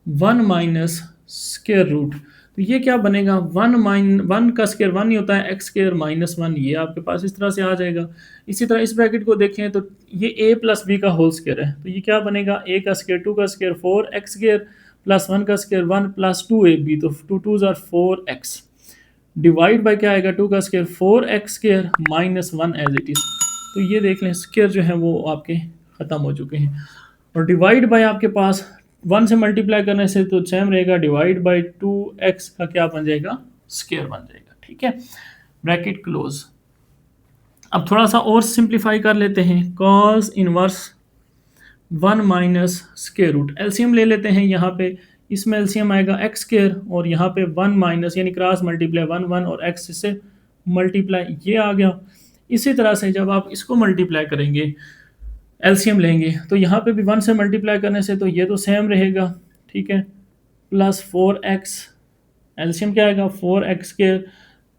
1 minus square root, तो ये क्या बनेगा, 1 का स्क्वायर 1 ही होता है, एक्स स्क्वायर माइनस 1, ये आपके पास इस तरह से आ जाएगा। इसी तरह इस ब्रैकेट को देखें तो ये a प्लस बी का होल स्क्वायर है, तो ये क्या बनेगा, a का स्क्वायर 2 का स्क्वायर 4 एक्स स्क्वायर प्लस 1 का स्क्वायर 1 प्लस 2ab, तो 2 2 ज़ार 4x डिवाइड बाय क्या आएगा, 2 का square 4x square minus 1 as it is. तो ये देख लें स्क्वायर जो है वो आपके ख़त्म हो चुके हैं। और डिवाइड बाय आपके पास 1 से मल्टीप्लाई करने से तो सेम रहेगा, डिवाइड बाय 2x का क्या बन जाएगा, स्क्वायर बन जाएगा। ठीक है, ब्रैकेट क्लोज। अब थोड़ा सा और सिंप्लीफाई कर लेते हैं, cos inverse 1 minus square root, LCM ले लेते हैं यहाँ पे। इसमें एलसीएम आएगा एक्स स्क्वायर और यहाँ पे 1 माइनस यानी क्रॉस मल्टीप्लाई 1 1 और x से मल्टीप्लाई ये आ गया। इसी तरह से जब आप इसको मल्टीप्लाई करेंगे, एलसीएम लेंगे, तो यहाँ पे भी 1 से मल्टीप्लाई करने से तो ये तो सेम रहेगा, ठीक है, प्लस 4x, एलसीएम क्या आएगा 4x स्क्वायर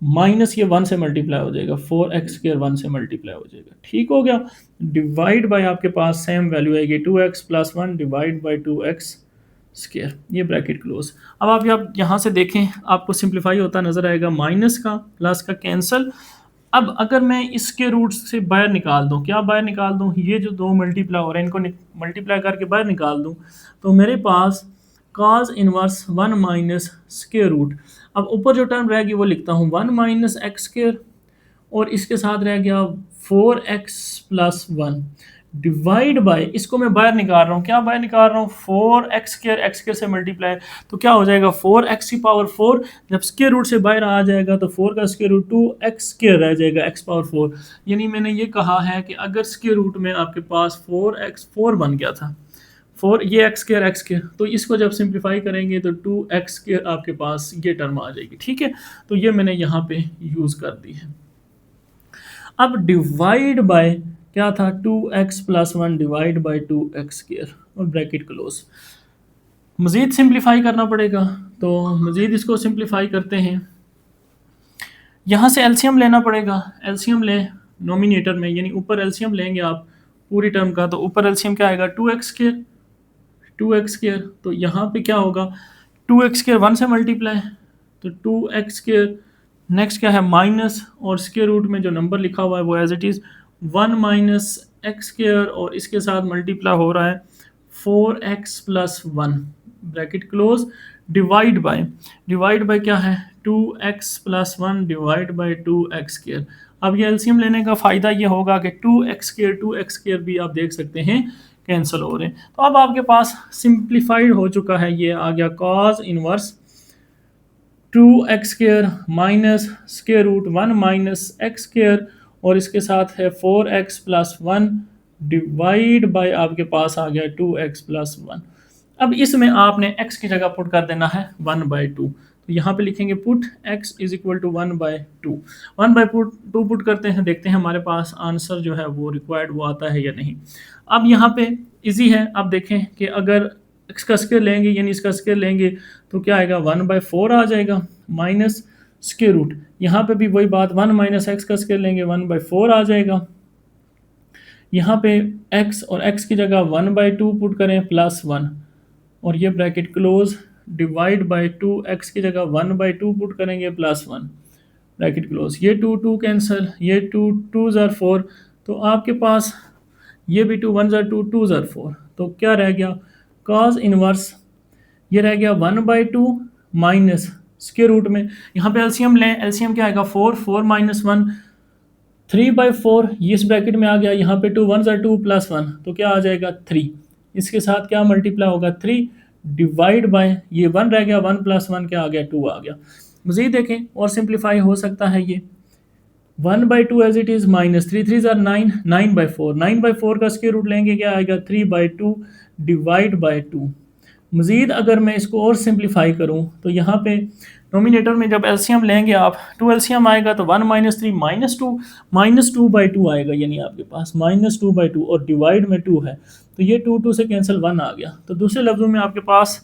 माइनस ये 1 से मल्टीप्लाई हो जाएगा, 4x स्क्वायर 1 से मल्टीप्लाई हो जाएगा। ठीक हो गया, डिवाइड बाय आपके पास सेम वैल्यू आएगी 2x plus 1 divide bye 2x square, ये ब्रैकेट क्लोज। अब आप यहाँ से देखें, आपको सिंप्लीफाई होता नजर आएगा, माइनस का प्लस का कैंसल। अब अगर मैं इसके रूट से बाहर निकाल दूं, क्या बाहर निकाल दूं, ये जो दो मल्टीप्लाई हो रहे हैं इनको मल्टीप्लाई करके बाहर निकाल दूं, तो मेरे पास cos inverse 1 minus square root, अब ऊपर जो टर्म रहेगी वो लिखता हूँ 1 माइनस एक्स स्क्वायर और इसके साथ रह गया 4x प्लस 1 डिवाइड बाय, इसको मैं बाहर निकाल रहा हूँ, क्या बाहर निकाल रहा हूँ, 4x स्क्वायर एक्स स्क्वायर से मल्टीप्लाई, तो क्या हो जाएगा 4x की पावर 4, जब स्क्वायर रूट से बाहर आ जाएगा तो 4 का स्क्वायर रूट 2x स्क्वायर रह जाएगा x पावर 4। यानी मैंने ये कहा है कि अगर स्क्वायर रूट में आपके पास 4 बन गया था, 4 ये एक्स स्क्वायर, तो इसको जब सिंप्लीफाई करेंगे तो 2x स्क्वायर आपके पास ये टर्म आ जाएगी। ठीक है, तो ये मैंने यहाँ पे यूज़ कर दी है। अब डिवाइड बाय क्या था, 2x plus 1 divide bye 2x square और ब्रैकेट क्लोज। मज़ीद सिंप्लीफाई करना पड़ेगा, तो मज़ीद इसको सिंप्लीफाई करते हैं। यहाँ से एलसीएम लेना पड़ेगा, एलसीएम ले नोमिनेटर में, यानी ऊपर एलसीएम लेंगे आप पूरी टर्म का, तो ऊपर एलसीएम क्या आएगा 2x स्क्वायर, 2x स्क्वायर, तो यहाँ पे क्या होगा 2x स्क्वायर 1 से मल्टीप्लाई, तो 2x स्क्वायर, नेक्स्ट क्या है माइनस, और स्क्वायर रूट में जो नंबर लिखा हुआ है वो as it is 1 minus x square और इसके साथ मल्टीप्लाई हो रहा है 4x plus 1 bracket close, divide by क्या है 2x plus 1 divide bye 2x square. अब ये एलसीएम लेने का फ़ायदा ये होगा कि 2x स्क्वायर भी आप देख सकते हैं कैंसिल हो रहे हैं। तो अब आपके पास सिंप्लीफाइड हो चुका है, ये आ गया cos inverse 2x square minus square root 1 minus x square और इसके साथ है 4x प्लस 1 डिवाइड बाय आपके पास आ गया 2x प्लस 1। अब इसमें आपने x की जगह पुट कर देना है 1/2, तो यहाँ पे लिखेंगे put x is equal to 1/2, 1/2 put करते हैं, देखते हैं हमारे पास आंसर जो है वो रिक्वायर्ड वो आता है या नहीं। अब यहाँ पे इजी है, आप देखें कि अगर x का स्क्वायर लेंगे यानी इसका स्क्वायर लेंगे तो क्या आएगा 1/4 आ जाएगा माइनस स्क्वायर रूट, यहाँ पे भी वही बात 1 माइनस एक्स का स्क्वायर लेंगे 1/4 आ जाएगा। यहाँ पे x और x की जगह 1/2 पुट करें प्लस 1 और ये bracket close, divide bye 2x की जगह 1/2 पुट करेंगे प्लस 1 ब्रैकेट क्लोज, ये 2 कैंसिल, ये 2 ज़ार 4, तो आपके पास ये भी 2 1 ज़ार 2 ज़ार 4, तो क्या रह गया cos इनवर्स, ये रह गया 1/2 माइनस स्क्वायर रूट में, यहाँ पे एलसीएम लें, एलसीएम क्या आएगा 4 माइनस 1 3/4, ये इस ब्रैकेट में आ गया, यहाँ पे 2 1 ज़ार 2 प्लस 1, तो क्या आ जाएगा 3, इसके साथ क्या मल्टीप्लाई होगा 3 डिवाइड बाय ये 1 रह गया, 1 प्लस 1 क्या आ गया 2 आ गया। मज़ीद देखें और सिंप्लीफाई हो सकता है, ये 1/2 एज इट इज़ माइनस 3 ज़ार 9, 9/4 का स्क्वायर रूट लेंगे क्या आएगा 3/2 डिवाइड बाय 2। मज़ीद अगर मैं इसको और सिंप्लीफाई करूं तो यहाँ पे नोमिनेटर में जब एलसीएम लेंगे आप 2 एलसीएम आएगा तो 1 माइनस 3 माइनस 2/2 आएगा, यानी आपके पास -2/2 और डिवाइड में 2 है, तो ये 2 से कैंसिल 1 आ गया। तो दूसरे लफ्ज़ों में आपके पास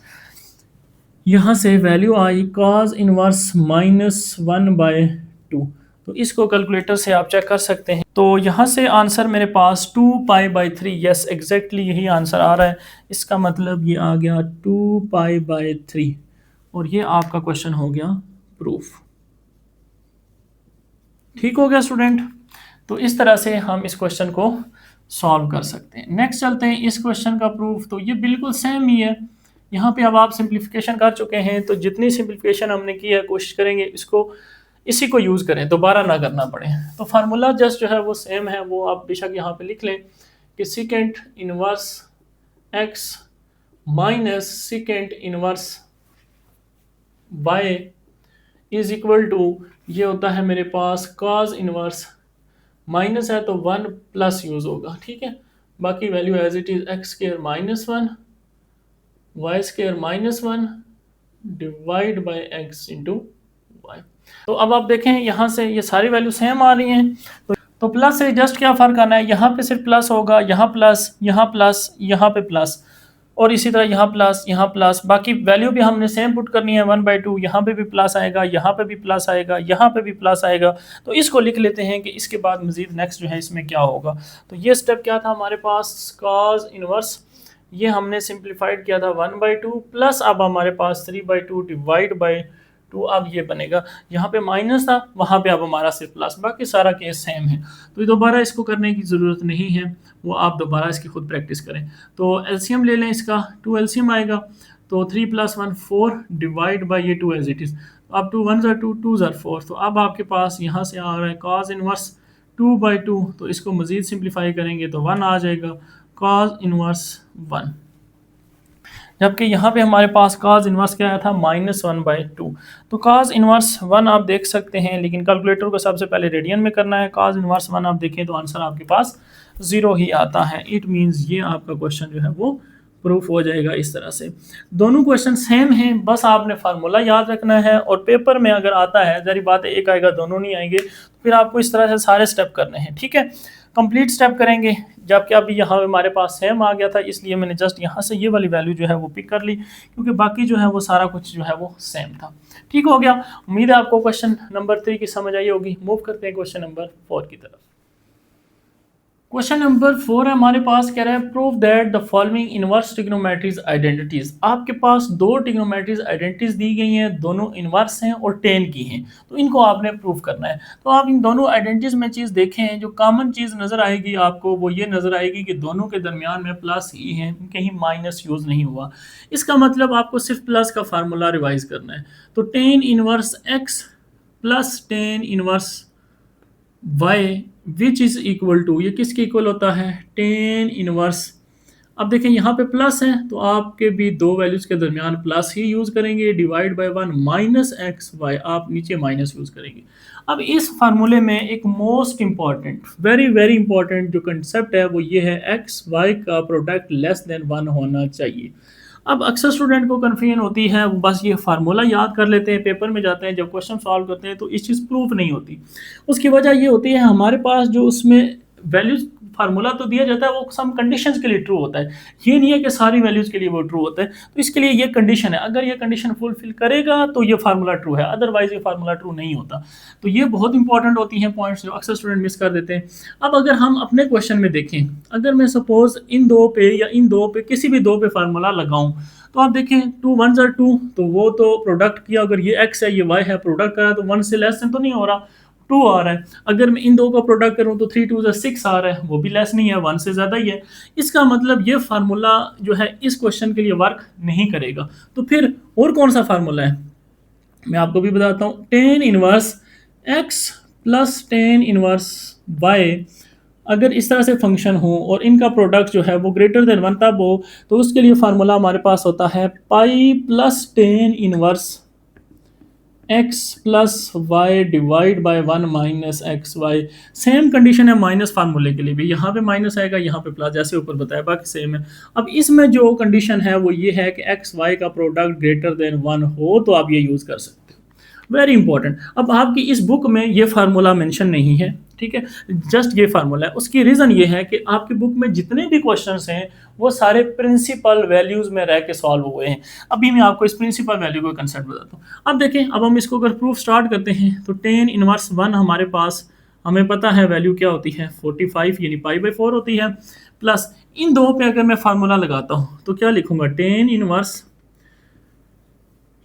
यहाँ से वैल्यू आई cos इनवर्स -1/2। तो इसको कैलकुलेटर से आप चेक कर सकते हैं। तो यहाँ से आंसर मेरे पास 2π/3, यस एग्जैक्टली यही आंसर आ रहा है। इसका मतलब ये आ गया 2π/3 और ये आपका क्वेश्चन हो गया प्रूफ। ठीक हो गया स्टूडेंट। तो इस तरह से हम इस क्वेश्चन को सॉल्व कर सकते हैं। नेक्स्ट चलते हैं इस क्वेश्चन का प्रूफ। तो ये बिल्कुल सेम ही है। यहाँ पे अब आप सिंप्लीफिकेशन कर चुके हैं, तो जितनी सिंप्लीफिकेशन हमने की है कोशिश करेंगे इसी को यूज़ करें, दोबारा ना करना पड़े। तो फार्मूला जस्ट जो है वो सेम है, वो आप बेशक यहाँ पे लिख लें कि second inverse x minus second inverse y is equal to, ये होता है मेरे पास cos इनवर्स, माइनस है तो 1 प्लस यूज़ होगा, ठीक है। बाकी value as it is x square -1 y square -1 divide by x into y. तो अब आप देखें यहाँ से ये सारी वैल्यू सेम आ रही हैं। तो प्लस से जस्ट क्या फ़र्क आना है, यहाँ पे सिर्फ प्लस होगा, यहाँ प्लस, यहाँ प्लस, यहाँ पे प्लस, और इसी तरह यहाँ प्लस, बाकी वैल्यू भी हमने सेम पुट करनी है 1/2। यहाँ पे भी प्लस आएगा, यहाँ पे भी प्लस आएगा, यहाँ पे भी प्लस आएगा। तो इसको लिख लेते हैं कि इसके बाद मज़ीद नेक्स्ट जो है इसमें क्या होगा। तो ये स्टेप क्या था हमारे पास, cos इनवर्स, ये हमने सिंप्लीफाइड किया था 1/2 प्लस, अब हमारे पास 3/2 डिवाइड बाई 2, अब ये बनेगा, यहाँ पे माइनस था, वहाँ पे अब हमारा सिर्फ प्लस, बाकी सारा केस सेम है। तो दोबारा इसको करने की ज़रूरत नहीं है, वो आप दोबारा इसकी खुद प्रैक्टिस करें। तो एलसीएम ले लें इसका, 2 एलसीएम आएगा, तो 3 + 1 4 डिवाइड बाई ये 2 एज इट इज़। अब 2 1 ज़ा 2, 2 ज़ा 4, तो अब आपके पास यहाँ से आ रहा है cos इनवर्स 2/2, तो इसको मज़ीद सिंप्लीफाई करेंगे तो 1 आ जाएगा, cos इनवर्स 1। जबकि यहाँ पे हमारे पास cos इनवर्स क्या आया था, -1/2। तो cos इनवर्स 1 आप देख सकते हैं, लेकिन कैलकुलेटर को सबसे पहले रेडियन में करना है। cos इनवर्स 1 आप देखें तो आंसर आपके पास 0 ही आता है। इट मीन्स ये आपका क्वेश्चन जो है वो प्रूफ हो जाएगा इस तरह से। दोनों क्वेश्चन सेम हैं, बस आपने फार्मूला याद रखना है, और पेपर में अगर आता है, ज़ाहिर बात है एक आएगा दोनों नहीं आएंगे, तो फिर आपको इस तरह से सारे स्टेप करने हैं, ठीक है। कंप्लीट स्टेप करेंगे, जबकि अभी यहाँ हमारे पास सेम आ गया था, इसलिए मैंने जस्ट यहाँ से ये वाली वैल्यू जो है वो पिक कर ली, क्योंकि बाकी जो है वो सारा कुछ जो है वो सेम था। ठीक हो गया। उम्मीद है आपको क्वेश्चन नंबर 3 की समझ आई होगी। मूव करते हैं क्वेश्चन नंबर 4 की तरफ। क्वेश्चन नंबर 4 है हमारे पास, कह रहा है prove that the following inverse trigonometric identities. आपके पास दो ट्रिग्नोमेट्रीज आइडेंटिटीज दी गई हैं, दोनों इनवर्स हैं और 10 की हैं, तो इनको आपने प्रूव करना है। तो आप इन दोनों आइडेंटिटीज में चीज़ देखें, जो कॉमन चीज़ नज़र आएगी आपको वो ये नज़र आएगी कि दोनों के दरमियान में प्लस ही है, कहीं माइनस यूज़ नहीं हुआ। इसका मतलब आपको सिर्फ प्लस का फार्मूला रिवाइज करना है। तो 10 inverse x plus 10 inverse y which is equal to, ये किसके इक्वल होता है, 10 इनवर्स। अब देखें यहाँ पे प्लस है, तो आपके भी दो वैल्यूज़ के दरमियान प्लस ही यूज़ करेंगे, divide by 1 minus x y, आप नीचे माइनस यूज़ करेंगे। अब इस फार्मूले में एक most important, very very important जो कंसेप्ट है वो ये है, एक्स वाई का प्रोडक्ट लेस देन 1 होना चाहिए। अब अक्सर स्टूडेंट को कन्फ्यूजन होती है, वो बस ये फार्मूला याद कर लेते हैं, पेपर में जाते हैं, जब क्वेश्चन सॉल्व करते हैं तो इस चीज़ प्रूफ नहीं होती। उसकी वजह ये होती है हमारे पास जो उसमें वैल्यूज फार्मूला तो दिया जाता है वो सम कंडीशंस के लिए ट्रू होता है, ये नहीं है कि सारी वैल्यूज़ के लिए वो ट्रू होता है। तो इसके लिए ये कंडीशन है, अगर ये कंडीशन फुलफिल करेगा तो ये फार्मूला ट्रू है, अदरवाइज ये फार्मूला ट्रू नहीं होता। तो ये बहुत इंपॉर्टेंट होती हैं पॉइंट्स जो अक्सर स्टूडेंट मिस कर देते हैं। अब अगर हम अपने क्वेश्चन में देखें, अगर मैं सपोज इन दो पे या इन दो पे किसी भी दो पे फार्मूला लगाऊं, तो आप देखें 2 1 ज़ा 2, तो वो तो प्रोडक्ट किया, अगर ये x है ये y है, प्रोडक्ट करा तो 1 से लेस देन तो नहीं हो रहा, 2 आ रहा है। अगर मैं इन दो का प्रोडक्ट करूं तो 3 2 ज़ा 6 आ रहा है, वो भी लेस नहीं है, 1 से ज़्यादा ही है। इसका मतलब ये फार्मूला जो है इस क्वेश्चन के लिए वर्क नहीं करेगा। तो फिर और कौन सा फार्मूला है, मैं आपको भी बताता हूँ। 10 inverse x plus 10 inverse y अगर इस तरह से फंक्शन हो और इनका प्रोडक्ट जो है वो ग्रेटर देन 1 तब हो, तो उसके लिए फार्मूला हमारे पास होता है pi plus 10 inverse x plus y divide by 1 minus x y. Same condition है माइनस फार्मूले के लिए भी, यहाँ पे माइनस आएगा, यहाँ पे प्लस, जैसे ऊपर बताया, बाकी सेम है। अब इसमें जो कंडीशन है वो ये है कि एक्स वाई का प्रोडक्ट ग्रेटर देन 1 हो, तो आप ये यूज़ कर सकते हो। Very important. अब आपकी इस बुक में ये फार्मूला मेंशन नहीं है, ठीक है, जस्ट ये फार्मूला है। उसकी रीज़न ये है कि आपकी बुक में जितने भी क्वेश्चंस हैं वो सारे प्रिंसिपल वैल्यूज़ में रह के सॉल्व हुए हैं। अभी मैं आपको इस प्रिंसिपल वैल्यू का कंसेप्ट बताता हूँ। अब देखें, अब हम इसको अगर प्रूफ स्टार्ट करते हैं तो टेन इनवर्स 1 हमारे पास, हमें पता है वैल्यू क्या होती है 45 यानी पाई/4 होती है, प्लस इन दो पे अगर मैं फार्मूला लगाता हूँ तो क्या लिखूंगा, टेन इनवर्स,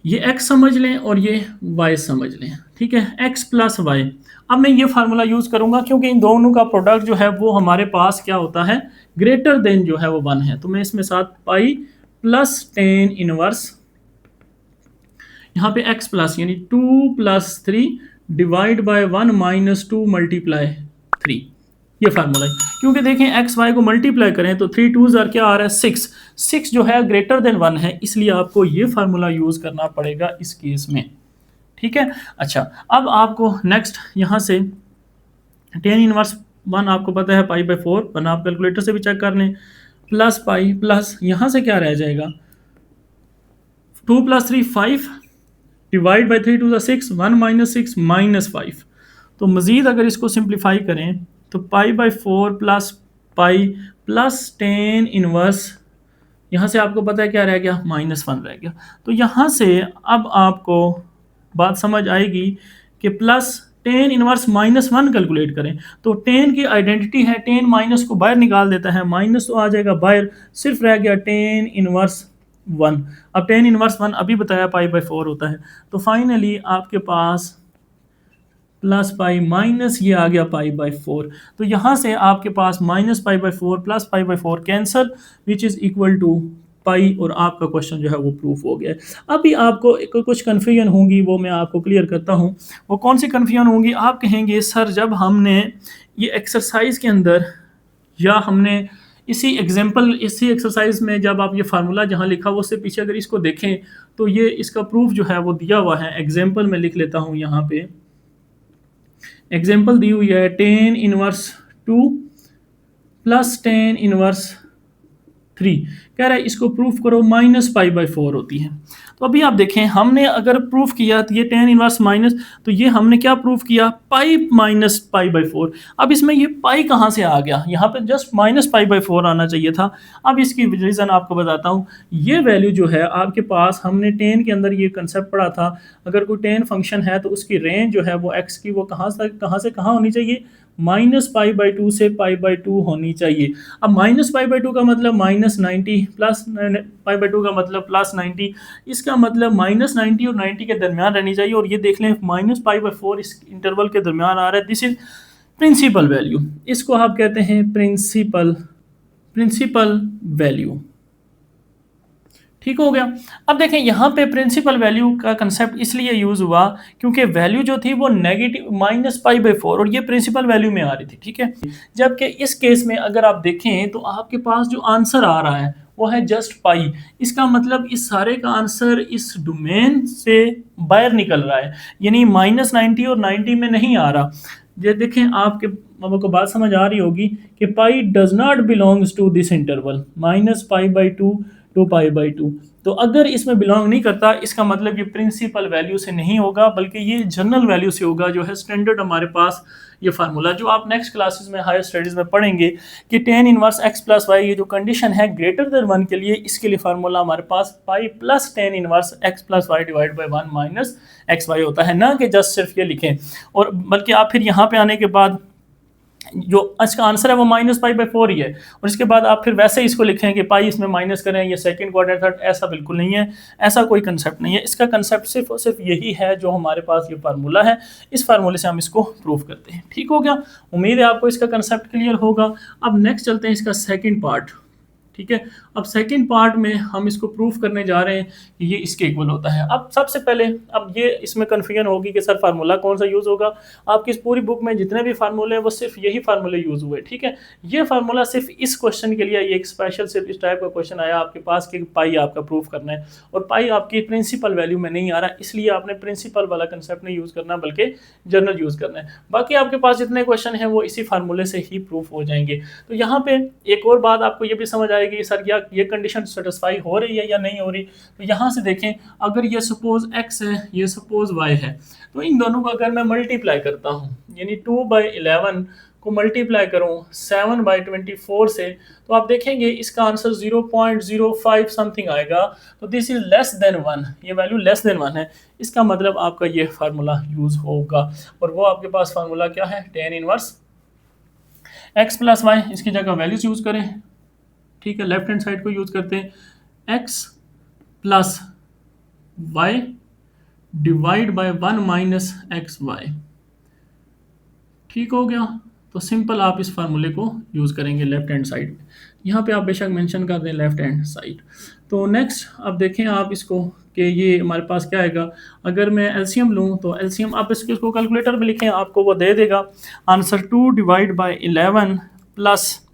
ये x समझ लें और ये y समझ लें, ठीक है, x प्लस वाई। अब मैं ये फार्मूला यूज़ करूंगा क्योंकि इन दोनों का प्रोडक्ट जो है वो हमारे पास क्या होता है, ग्रेटर देन जो है वो 1 है। तो मैं इसमें साथ पाई प्लस टेन इनवर्स, यहाँ पे x प्लस यानी 2 plus 3 divide by 1 minus 2 multiply 3, ये फार्मूला है। क्योंकि देखें एक्स वाई को मल्टीप्लाई करें तो 3 2 ज़ार क्या आ रहा है 6, 6 जो है ग्रेटर देन 1 है, इसलिए आपको ये फार्मूला यूज़ करना पड़ेगा इस केस में, ठीक है। अच्छा, अब आपको नेक्स्ट यहाँ से टेन इनवर्स 1 आपको पता है पाई/4, वरना आप कैलकुलेटर से भी चेक कर लें, प्लस पाई प्लस यहाँ से क्या रह जाएगा 2 plus 3 5 divide by 3 2 6, 1 minus 6 minus 5। तो मज़ीद अगर इसको सिंप्लीफाई करें तो पाई/4 plus pi plus tan inverse, यहाँ से आपको पता है क्या रह गया, -1 रह गया। तो यहाँ से अब आपको बात समझ आएगी कि प्लस टेन इनवर्स -1 कैलकुलेट करें तो टेन की आइडेंटिटी है, टेन माइनस को बाहर निकाल देता है, माइनस तो आ जाएगा बाहर, सिर्फ रह गया टेन इनवर्स 1। अब टेन इनवर्स 1 अभी बताया पाई/4 होता है, तो फाइनली आपके पास प्लस पाई माइनस ये आ गया पाई/4। तो यहाँ से आपके पास -पाई/4 प्लस पाई/4 cancel, which is equal to pi, और आपका क्वेश्चन जो है वो प्रूफ हो गया है। अभी आपको कुछ कन्फ्यूजन होंगी, वो मैं आपको क्लियर करता हूँ। वो कौन सी कन्फ्यूजन होंगी, आप कहेंगे सर जब हमने ये एक्सरसाइज के अंदर, या हमने इसी एग्जाम्पल, इसी एक्सरसाइज में जब आप ये फार्मूला जहाँ लिखा वो उससे पीछे अगर इसको देखें तो ये इसका प्रूफ जो है वो दिया हुआ है। एग्जाम्पल में लिख लेता हूँ, यहाँ पे एग्जाम्पल दी हुई है, tan inverse 2 plus tan inverse 3, कह रहा है इसको प्रूफ करो, -पाई/4 होती है। तो अभी आप देखें, हमने अगर प्रूफ किया तो ये टेन इनवर्स माइनस, तो ये हमने क्या प्रूफ किया, पाई माइनस पाई/4। अब इसमें ये पाई कहाँ से आ गया, यहाँ पे जस्ट -पाई/4 आना चाहिए था। अब इसकी रीज़न आपको बताता हूँ। ये वैल्यू जो है आपके पास, हमने टेन के अंदर ये कंसेप्ट पढ़ा था, अगर कोई टेन फंक्शन है तो उसकी रेंज जो है वो एक्स की वो कहाँ से कहाँ होनी चाहिए, -पाई/2 से पाई/2 होनी चाहिए। अब -पाई/2 का मतलब -90, प्लस पाई/2 का मतलब +90, इसका मतलब -90 और 90 के दरमियान रहनी चाहिए। और ये देख लें -पाई/4 इस इंटरवल के दरमियान आ रहा है, दिस इज प्रिंसिपल वैल्यू, इसको आप कहते हैं प्रिंसिपल वैल्यू, ठीक हो गया। अब देखें, यहाँ पे प्रिंसिपल वैल्यू का कंसेप्ट इसलिए यूज़ हुआ क्योंकि वैल्यू जो थी वो नेगेटिव -पाई/4 और ये प्रिंसिपल वैल्यू में आ रही थी, ठीक है। जबकि इस केस में अगर आप देखें तो आपके पास जो आंसर आ रहा है वो है जस्ट पाई, इसका मतलब इस सारे का आंसर इस डोमेन से बाहर निकल रहा है, यानी -90 और 90 में नहीं आ रहा। ये देखें, आपको बात समझ आ रही होगी कि pi does not belongs to this interval -पाई/2 टू पाई/2। तो अगर इसमें बिलोंग नहीं करता, इसका मतलब ये प्रिंसिपल वैल्यू से नहीं होगा, बल्कि ये जनरल वैल्यू से होगा, जो है स्टैंडर्ड हमारे पास ये फार्मूला, जो आप नेक्स्ट क्लासेस में हायर स्टडीज़ में पढ़ेंगे कि tan inverse x plus y, ये जो कंडीशन है ग्रेटर देन 1 के लिए, इसके लिए फार्मूला हमारे पास pi plus tan inverse x plus y divide by 1 minus x y होता है, ना कि जस्ट सिर्फ ये लिखें। और बल्कि आप फिर यहाँ पे आने के बाद जो इसका आंसर है वो -पाई/4 ही है, और इसके बाद आप फिर वैसे इसको लिखें कि पाई इसमें माइनस करें, ये सेकंड क्वाड्रेंट थर्ड, ऐसा बिल्कुल नहीं है, ऐसा कोई कंसेप्ट नहीं है। इसका कंसेप्ट सिर्फ और सिर्फ यही है जो हमारे पास ये फार्मूला है, इस फार्मूले से हम इसको प्रूव करते हैं, ठीक हो गया। उम्मीद है आपको इसका कंसेप्ट क्लियर होगा। अब नेक्स्ट चलते हैं इसका सेकेंड पार्ट, ठीक है। अब सेकंड पार्ट में हम इसको प्रूफ करने जा रहे हैं कि ये इसके इक्वल होता है। अब सबसे पहले, अब ये इसमें कन्फ्यूजन होगी कि सर फार्मूला कौन सा यूज़ होगा। आपकी इस पूरी बुक में जितने भी फार्मूले हैं वो सिर्फ यही फार्मूले यूज़ हुए, ठीक है। ये फार्मूला सिर्फ इस क्वेश्चन के लिए, ये एक स्पेशल सिर्फ इस टाइप का क्वेश्चन आया आपके पास कि पाई आपका प्रूफ करना है, और पाई आपकी प्रिंसिपल वैल्यू में नहीं आ रहा, इसलिए आपने प्रिंसिपल वाला कंसेप्ट नहीं यूज़ करना बल्कि जनरल यूज़ करना है। बाकी आपके पास जितने क्वेश्चन हैं वो इसी फार्मूले से ही प्रूफ हो जाएंगे। तो यहाँ पे एक और बात आपको ये भी समझ आएगी, सर क्या ये कंडीशन सेटिस्फाई हो रही है या नहीं हो रही। तो यहाँ से देखें, अगर ये सपोज x है, ये सपोज y है, तो इन दोनों को अगर मैं मल्टीप्लाई करता हूँ, यानी 2/11 को मल्टीप्लाई करूँ 7/24 से, तो आप देखेंगे इसका आंसर 0.05 समथिंग आएगा। तो दिस इज लेस देन 1, ये वैल्यू लेस देन 1 है, इसका मतलब आपका ये फार्मूला यूज़ होगा। और वो आपके पास फार्मूला क्या है, tan inverse x plus y, इसकी जगह वैल्यूज यूज़ करें, ठीक है, लेफ्ट हैंड साइड को यूज़ करते हैं, x plus y divide by 1 minus x y, ठीक हो गया। तो सिंपल आप इस फार्मूले को यूज़ करेंगे लेफ्ट हैंड साइड में, यहाँ पे आप बेशक मेंशन कर दें लेफ्ट हैंड साइड। तो नेक्स्ट अब देखें आप इसको कि ये हमारे पास क्या आएगा, अगर मैं एलसीएम लूँ तो एलसीएम आप इसको कैलकुलेटर में लिखें, आपको वो दे देगा आंसर 2/11 प्लस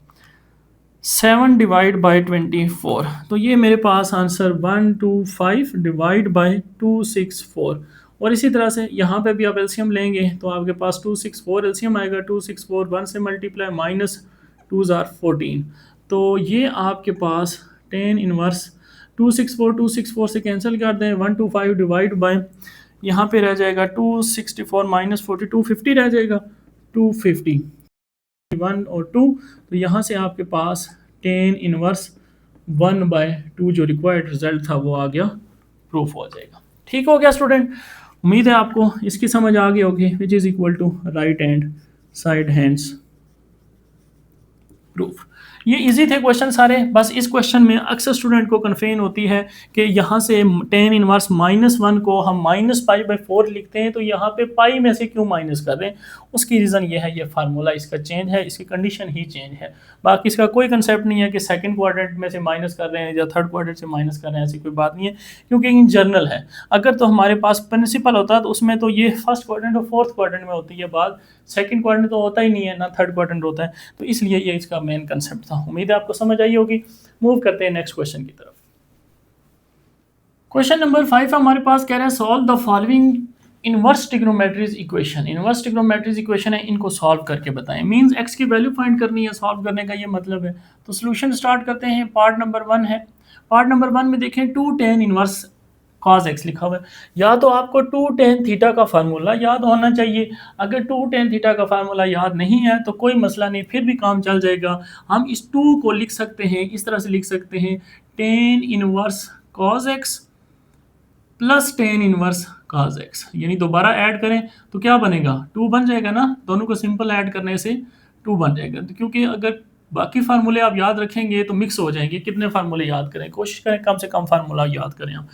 7/24। तो ये मेरे पास आंसर 125/264। और इसी तरह से यहाँ पे भी आप एलसीएम लेंगे तो आपके पास 264 एलसीएम आएगा, 264 1 से मल्टीप्लाई माइनस 2 ज़ार 14। तो ये आपके पास tan इनवर्स 264 से कैंसिल कर दें, 125 डिवाइड बाय यहाँ पे रह जाएगा 264 माइनस 40 250 रह जाएगा, 250 1 और 2। तो यहाँ से आपके पास tan इनवर्स 1/2 जो रिक्वायर्ड रिजल्ट था वो आ गया, प्रूफ हो जाएगा। ठीक हो गया स्टूडेंट, उम्मीद है आपको इसकी समझ आ गई होगी, which is equal to right hand side hands proof. ये इजी थे क्वेश्चन सारे, बस इस क्वेश्चन में अक्सर स्टूडेंट को कन्फ्यूजन होती है कि यहाँ से tan इनवर्स -1 को हम -π/4 लिखते हैं, तो यहाँ पे पाई में से क्यों माइनस कर रहे हैं। उसकी रीज़न ये है, ये फार्मूला इसका चेंज है, इसकी कंडीशन ही चेंज है, बाकी इसका कोई कंसेप्ट नहीं है कि सेकंड क्वाड्रेंट में से माइनस कर रहे हैं या थर्ड क्वाड्रेंट से माइनस कर रहे हैं, ऐसी कोई बात नहीं है, क्योंकि इन जनरल है। अगर तो हमारे पास प्रिंसिपल होता तो उसमें तो ये फर्स्ट क्वाड्रेंट और फोर्थ क्वाड्रेंट में होती है बात, सेकंड क्वाड्रेंट तो होता ही नहीं है ना, थर्ड क्वाड्रेंट होता है, तो इसलिए ये इसका मेन कंसेप्ट था। उम्मीद है आपको समझ आई होगी। मूव करते हैं नेक्स्ट क्वेश्चन की तरफ। क्वेश्चन नंबर 5 हमारे पास कह रहा है solve the following inverse trigonometric equation. Inverse trigonometric equation है, इनको सॉल्व करके बताएं। मींस एक्स की वैल्यू फाइंड करनी है, सॉल्व करने का ये मतलब है। तो सॉल्यूशन स्टार्ट करते हैं। पार्ट नंबर 1 है, पार्ट नंबर 1 में देखें 2 tan इनवर्स cos x लिखा हुआ है। या तो आपको 2 tan थीटा का फार्मूला याद होना चाहिए, अगर 2 tan थीटा का फार्मूला याद नहीं है तो कोई मसला नहीं, फिर भी काम चल जाएगा। हम इस 2 को लिख सकते हैं, इस तरह से लिख सकते हैं tan inverse cos x plus tan inverse cos x, यानी दोबारा ऐड करें तो क्या बनेगा, 2 बन जाएगा ना, दोनों को सिंपल ऐड करने से 2 बन जाएगा। तो क्योंकि अगर बाकी फार्मूले आप याद रखेंगे तो मिक्स हो जाएंगे, कितने फार्मूले याद करें, कोशिश करें कम से कम फार्मूला याद करें आप।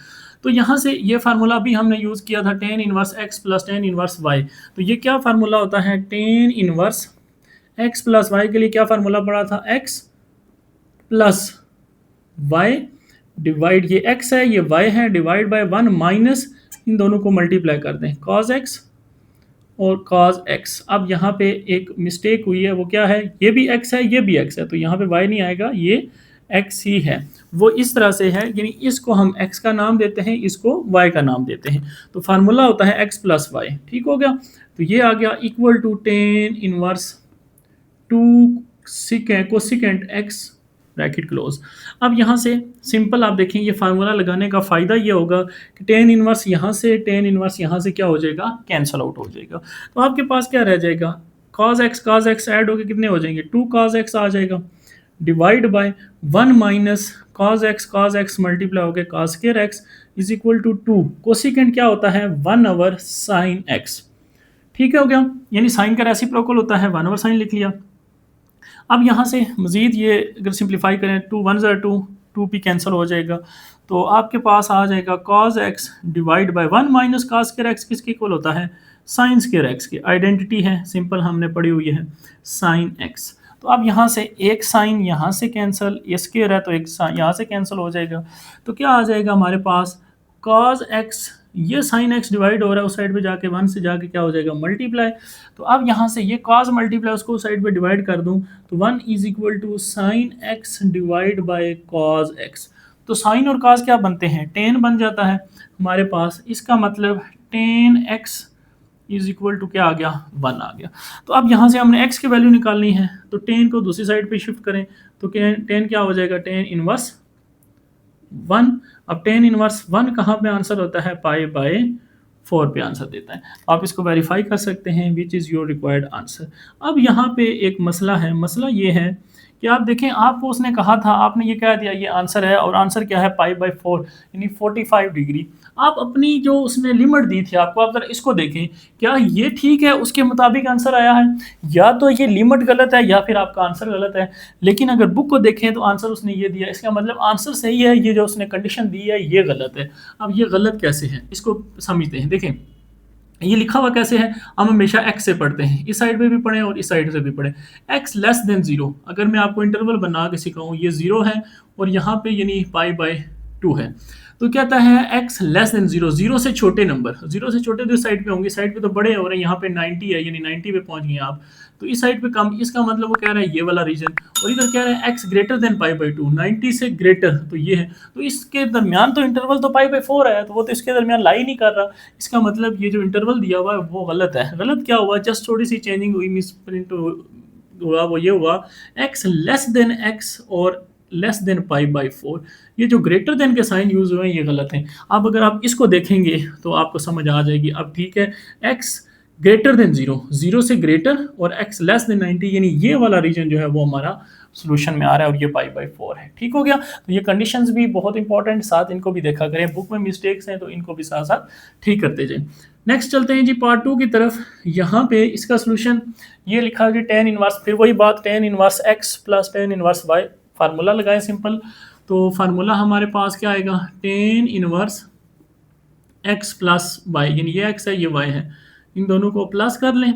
तो यहाँ से ये फार्मूला भी हमने यूज़ किया था tan inverse x plus tan inverse y। तो ये क्या फार्मूला होता है, tan inverse x plus y के लिए क्या फार्मूला पड़ा था, x प्लस y डिवाइड, ये x है ये y है, डिवाइड बाय 1 माइनस इन दोनों को मल्टीप्लाई कर दें, cos x और cos x। अब यहाँ पे एक मिस्टेक हुई है, वो क्या है, ये भी x है ये भी x है, तो यहाँ पे y नहीं आएगा, ये x ही है। वो इस तरह से है, यानी इसको हम x का नाम देते हैं, इसको y का नाम देते हैं। तो फार्मूला होता है x प्लस y, ठीक हो गया। तो ये आ गया equal to tan inverse 2 cosecant x bracket close. अब यहाँ से सिंपल आप देखें, ये फार्मूला लगाने का फ़ायदा ये होगा कि tan इनवर्स यहाँ से tan इनवर्स यहाँ से क्या हो जाएगा, कैंसल आउट हो जाएगा। तो आपके पास क्या रह जाएगा, cos x ऐड होकर कितने हो जाएंगे, 2 cos x आ जाएगा, divide by 1 minus cos x multiply हो गया cos square x is equal to 2। Cosecant क्या होता है, 1/sin x, ठीक है हो गया, यानी साइन का रेसिप्रोकल होता है, 1/sin लिख लिया। अब यहाँ से मज़ीद ये अगर सिंप्लीफाई करें, 2 1 ज़ा 2, 2 भी कैंसिल हो जाएगा, तो आपके पास आ जाएगा cos x divide by 1 minus cos square x किसके इक्वल होता है, sin स्क्वायर x की। आइडेंटिटी है सिंपल, हमने पढ़ी हुई है sin x। तो अब यहाँ से एक साइन यहाँ से कैंसिल, ये स्क्वायर है तो एक यहाँ से कैंसिल हो जाएगा, तो क्या आ जाएगा हमारे पास cos x, ये sin x डिवाइड हो रहा है उस साइड पे जाके 1 से जाके क्या हो जाएगा मल्टीप्लाई। तो अब यहाँ से ये cos मल्टीप्लाई उसको उस साइड पे डिवाइड कर दूँ तो 1 is equal to sin x divide by cos x। तो sin और cos क्या बनते हैं, tan बन जाता है हमारे पास, इसका मतलब tan x is equal to क्या आ गया, 1 आ गया। तो अब यहाँ से हमने x की वैल्यू निकालनी है, तो tan को दूसरी साइड पे शिफ्ट करें तो tan क्या हो जाएगा, tan इनवर्स 1। अब tan इनवर्स 1 कहाँ पे आंसर होता है, पाई बाय 4 पे आंसर देता है। आप इसको वेरीफाई कर सकते हैं which is your required answer. अब यहाँ पे एक मसला है, मसला ये है कि आप देखें आपको उसने कहा था, आपने ये कह दिया ये आंसर है और आंसर क्या है π/4 यानी 45 डिग्री। आप अपनी जो उसने लिमिट दी थी आपको, आप ज़रा इसको देखें, क्या ये ठीक है उसके मुताबिक आंसर आया है, या तो ये लिमिट गलत है या फिर आपका आंसर गलत है। लेकिन अगर बुक को देखें तो आंसर उसने ये दिया, इसका मतलब आंसर सही है, ये जो उसने कंडीशन दी है ये गलत है। अब ये गलत कैसे है इसको समझते हैं। देखें ये लिखा हुआ कैसे है, हम हमेशा x से पढ़ते हैं, इस साइड पे भी पढ़ें और इस साइड से भी पढ़ें। x लेस देन 0, अगर मैं आपको इंटरवल बना के सिखाऊं, ये 0 है और यहाँ पे यानी π/2 है, तो कहता है x लेस देन 0, 0 से छोटे नंबर, 0 से छोटे तो इस साइड पे होंगे, साइड पे तो बड़े हो रहे हैं, यहाँ पे 90 है यानी 90 पे पहुंच गए आप, तो इस साइड पे कम, इसका मतलब वो कह रहा है ये वाला रीजन, और इधर कह रहा है x ग्रेटर देन π/2, 90 से ग्रेटर, तो ये है, तो इसके दरमियान तो इंटरवल तो π/4 है, तो वो तो इसके दरमियान ला ही नहीं कर रहा। इसका मतलब ये जो इंटरवल दिया हुआ है वो गलत है। गलत क्या हुआ, जस्ट थोड़ी सी चेंजिंग हुई, मिस प्रिंट हुआ, वो ये हुआ x लेस देन x और लेस देन π/4, ये जो ग्रेटर देन के साइन यूज हुए हैं ये गलत हैं। अब अगर आप इसको देखेंगे तो आपको समझ आ जाएगी। अब ठीक है, x ग्रेटर देन 0, 0 से ग्रेटर और x लेस देन 90 यानी ये वाला रीजन जो है वो हमारा सोल्यूशन में आ रहा है और ये π/4 है। ठीक हो गया, तो ये कंडीशंस भी बहुत इंपॉर्टेंट, साथ इनको भी देखा करें, बुक में मिस्टेक्स हैं तो इनको भी साथ साथ ठीक करते जाएं। नेक्स्ट चलते हैं जी पार्ट 2 की तरफ। यहाँ पे इसका सोल्यूशन ये लिखा है कि tan इनवर्स, फिर वही बात, tan inverse x plus tan inverse y, formula लगाएं सिंपल। तो फार्मूला हमारे पास क्या आएगा, tan inverse x plus y, यानी ये x है ये y है, इन दोनों को प्लस कर लें,